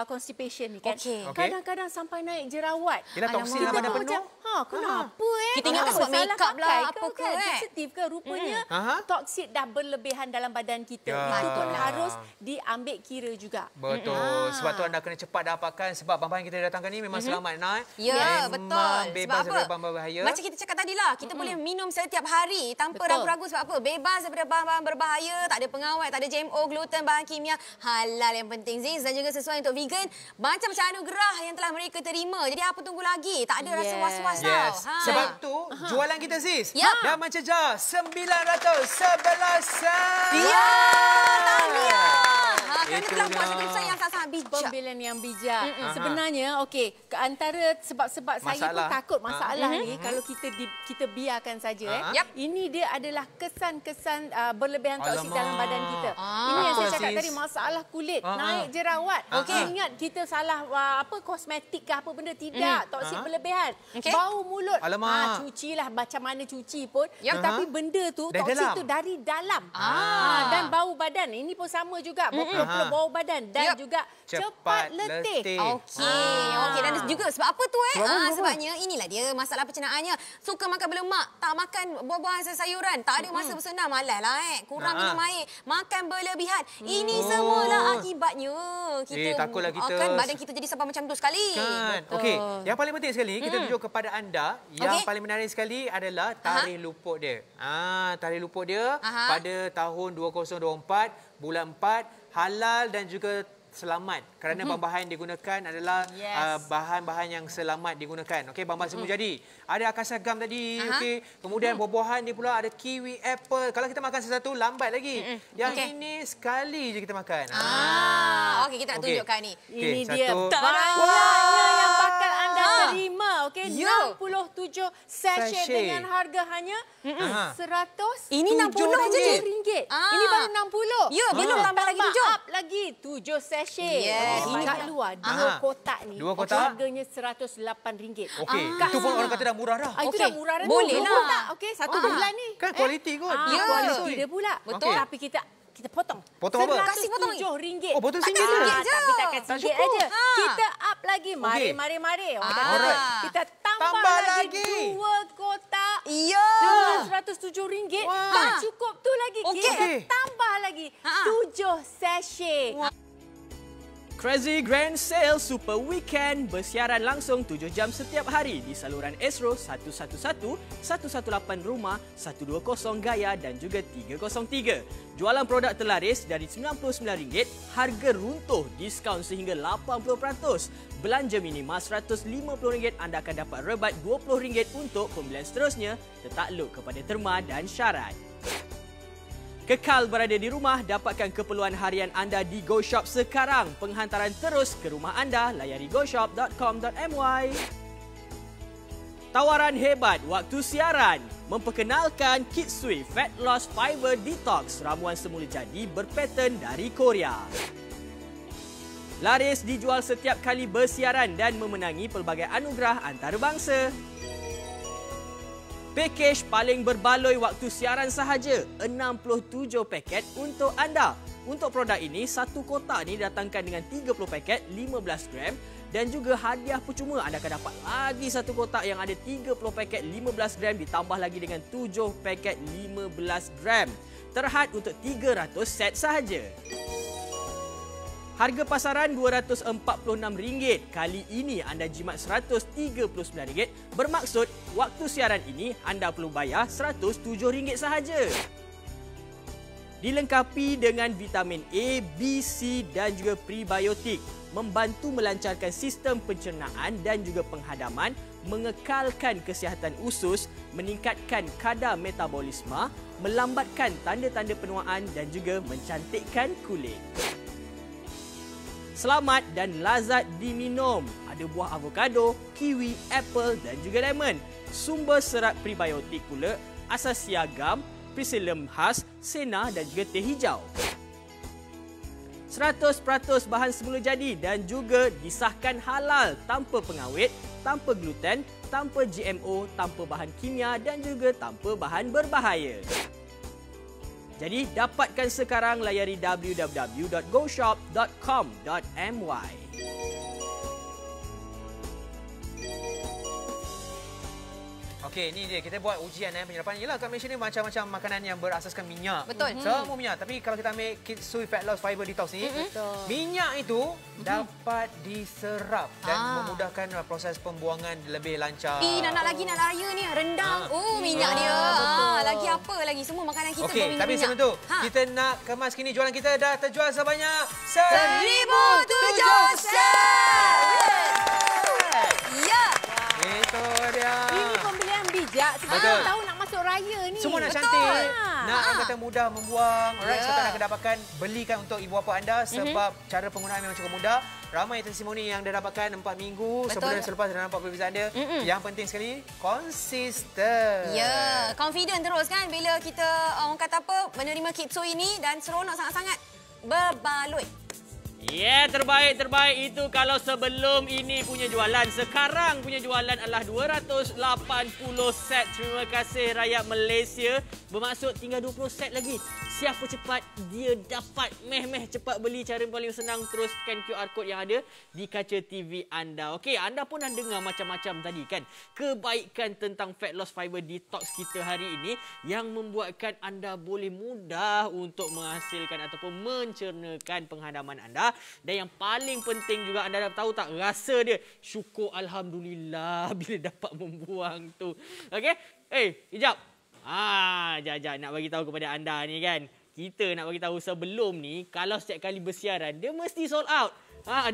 constipation ni kan. Kadang-kadang sampai naik jerawat. Yelah, toksin dalam badan penuh. Kenapa Kita ingat sebab makeup lah apa ke sensitif ke rupanya toksin dah berlebihan dalam badan kita. Itu pun harus diambil kira juga. Betul. Sebab tu anda kena cepat dapatkan sebab bahan-bahan yang kita datangkan ni memang selamat nak. Ya, betul. Bebas sebab daripada bahan berbahaya. Macam kita cakap tadilah, kita boleh minum setiap hari tanpa ragu-ragu sebab apa? Bebas daripada bahan-bahan berbahaya, tak ada pengawet, tak ada GMO, gluten, bahan kimia, halal yang penting. vegetarianis dan juga sesuai untuk vegan. Macam-macam anugerah yang telah mereka terima. Jadi apa tunggu lagi? Tak ada rasa was-was tau. Sebab tu jualan kita sis dah mencejar 911 Ya, tahniah. Kerana telah buat satu keputusan yang sangat bijak. Pembelian yang bijak. Sebenarnya, okey, antara sebab-sebab saya pun takut masalah ni kalau kita biarkan saja. Ini dia adalah kesan-kesan berlebihan toksik dalam badan kita. Ini yang saya cakap tadi, masalah kulit, naik jerawat. Ingat kita salah kosmetik ke apa benda, tidak. Toksik berlebihan. Bau mulut. Cucilah macam mana cuci pun. Tetapi benda tu, toksik tu dari dalam. Dan bau badan. Ini pun sama juga. Berpuluh-puluh bau badan. Dan juga cepat letih. Okey. Dan juga sebab apa tu sebabnya inilah dia masalah pencernaannya. Suka makan berlemak, tak makan buah-buahan sayuran, tak ada masa bersenam, malaslah kurang minum air, makan berlebihan. Ini semualah akibatnya. Kita takutlah kita kan badan kita jadi sampai macam tu sekali. Okey, yang paling penting sekali kita tunjuk kepada anda yang paling menarik sekali adalah tarikh luput dia. Tarikh luput dia pada tahun 2024 bulan 4 halal dan juga selamat kerana bahan-bahan digunakan adalah bahan-bahan yang selamat digunakan. Okey, bahan-bahan semua jadi. Ada akar sagam tadi, okey. Kemudian buah-buahan dia pula ada kiwi, apple. Kalau kita makan satu lambat lagi. Yang ini sekali je kita makan. Okey, kita nak tunjukkan ni. Ini dia banyaknya yang bakal anda terima. Okey, 67 sachet dengan harga hanya 100. Ini 60 je ringgit. Ini baru 60. Ya, belum tambah lagi 7. Up lagi 7 sachet. Kat luar 2 kotak ni. 2 kotak harganya RM108. Okey, itu pun orang kata dah murah dah. Itu dah murah dah. Boleh lah. Okey, satu bulan ni. Kan kualiti kot. Kualiti dia pula. Betul. Tapi kita potong. Potong apa? Kasih potong RM107. Oh, potong RM1 je. Tapi takkan RM1 aja. Kita up lagi. Mari. Kita tambah lagi 2 kotak. Dengan RM107. Tak cukup tu lagi. Kita tambah lagi 7 sachet. Crazy Grand Sale Super Weekend bersiaran langsung 7 jam setiap hari di saluran Astro 111, 118 Rumah, 120 Gaya dan juga 303. Jualan produk terlaris dari RM99, harga runtuh, diskaun sehingga 80%. Belanja minimal RM150, anda akan dapat rebat RM20 untuk pembelian seterusnya. Tertakluk kepada terma dan syarat. Kekal berada di rumah, dapatkan keperluan harian anda di GoShop sekarang. Penghantaran terus ke rumah anda, layari goshop.com.my. Tawaran hebat waktu siaran. Memperkenalkan Kitsui Fat Loss Fiber Detox, ramuan semula jadi berpaten dari Korea. Laris dijual setiap kali bersiaran dan memenangi pelbagai anugerah antarabangsa. Pakej paling berbaloi waktu siaran sahaja, 67 paket untuk anda. Untuk produk ini, satu kotak ni datangkan dengan 30 paket 15 gram dan juga hadiah percuma. Anda akan dapat lagi satu kotak yang ada 30 paket 15 gram ditambah lagi dengan 7 paket 15 gram. Terhad untuk 300 set sahaja. Harga pasaran RM246. Kali ini anda jimat RM139. Bermaksud, waktu siaran ini anda perlu bayar RM107 sahaja. Dilengkapi dengan vitamin A, B, C dan juga prebiotik. Membantu melancarkan sistem pencernaan dan juga penghadaman, mengekalkan kesihatan usus, meningkatkan kadar metabolisme, melambatkan tanda-tanda penuaan dan juga mencantikkan kulit. Selamat dan lazat diminum. Ada buah avokado, kiwi, apple dan juga lemon. Sumber serat prebiotik pula, asas siagam, psyllium khas, sena dan juga teh hijau. 100% bahan semula jadi dan juga disahkan halal tanpa pengawet, tanpa gluten, tanpa GMO, tanpa bahan kimia dan juga tanpa bahan berbahaya. Jadi dapatkan sekarang, layari www.goshop.com.my. Okey, ni dia kita buat ujian penyerapan. Yalah kat Malaysia ni macam-macam makanan yang berasaskan minyak. Betul. Semua minyak. Tapi kalau kita ambil Kitsui Fat Loss Fiber Detox ni, minyak itu dapat diserap dan memudahkan proses pembuangan lebih lancar. Nak lagi nak raya ni rendang. Minyak dia. Lagi apa lagi semua makanan kita berminyak. Tapi sebelum tu kita nak kemas kini jualan kita dah terjual sebanyak 1,007 set. Ya. Itu dia. Ini pembelian bijak sebab tahu nak masuk raya ni. Semua nak cantik. Nak kata mudah membuang. Alright, so tak nak kedapatkan belikan untuk ibu bapa anda sebab cara penggunaan memang cukup mudah. Ramai testimoni yang dah dapatkan 4 minggu. Sebulan selepas dah nampak perbezaan dia. Yang penting sekali, konsisten. Ya, confident terus kan bila kita orang kata apa menerima Kitsui ini dan seronok sangat-sangat berbaloi. Ya, terbaik. Itu kalau sebelum ini punya jualan. Sekarang punya jualan adalah 280 set. Terima kasih rakyat Malaysia. Bermaksud tinggal 20 set lagi. Siapa cepat, dia dapat. Meh cepat beli. Cara paling senang, terus scan QR code yang ada di kaca TV anda. Okey, anda pun dah dengar macam-macam tadi kan. Kebaikan tentang Fat Loss Fiber Detox kita hari ini yang membuatkan anda boleh mudah untuk menghasilkan ataupun mencernakan penghadaman anda. Dan yang paling penting juga anda dah tahu tak rasa dia. Syukur Alhamdulillah bila dapat membuang tu. Okey? Hijab. Jap nak bagi tahu kepada anda ni kan. Kita nak bagi tahu sebelum ni kalau setiap kali bersiaran dia mesti sold out.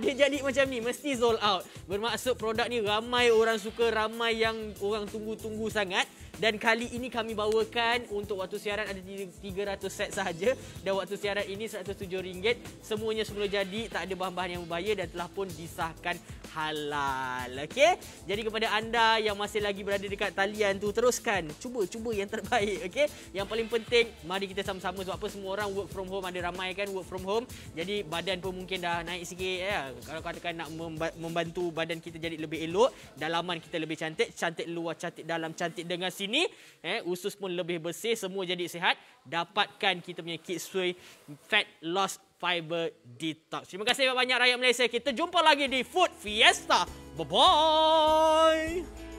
Dia jadi macam ni, mesti sold out. Bermaksud produk ni ramai orang suka, ramai yang orang tunggu-tunggu sangat. Dan kali ini kami bawakan untuk waktu siaran ada 300 set sahaja. Dan waktu siaran ini RM107. Semuanya semula jadi, tak ada bahan-bahan yang berbahaya dan telah pun disahkan halal. Okey? Jadi kepada anda yang masih lagi berada dekat talian tu, teruskan. Cuba yang terbaik. Okey? Yang paling penting, mari kita sama-sama. Sebab apa semua orang work from home, ada ramai kan work from home. Jadi badan pun mungkin dah naik sikit. Kalau katakan nak membantu badan kita jadi lebih elok, dalaman kita lebih cantik, cantik luar, cantik dalam, cantik dengan sini, usus pun lebih bersih, semua jadi sihat. Dapatkan kita punya Kitsui Fat Loss Fiber Detox. Terima kasih banyak rakyat Malaysia. Kita jumpa lagi di Food Fiesta. Bye-bye.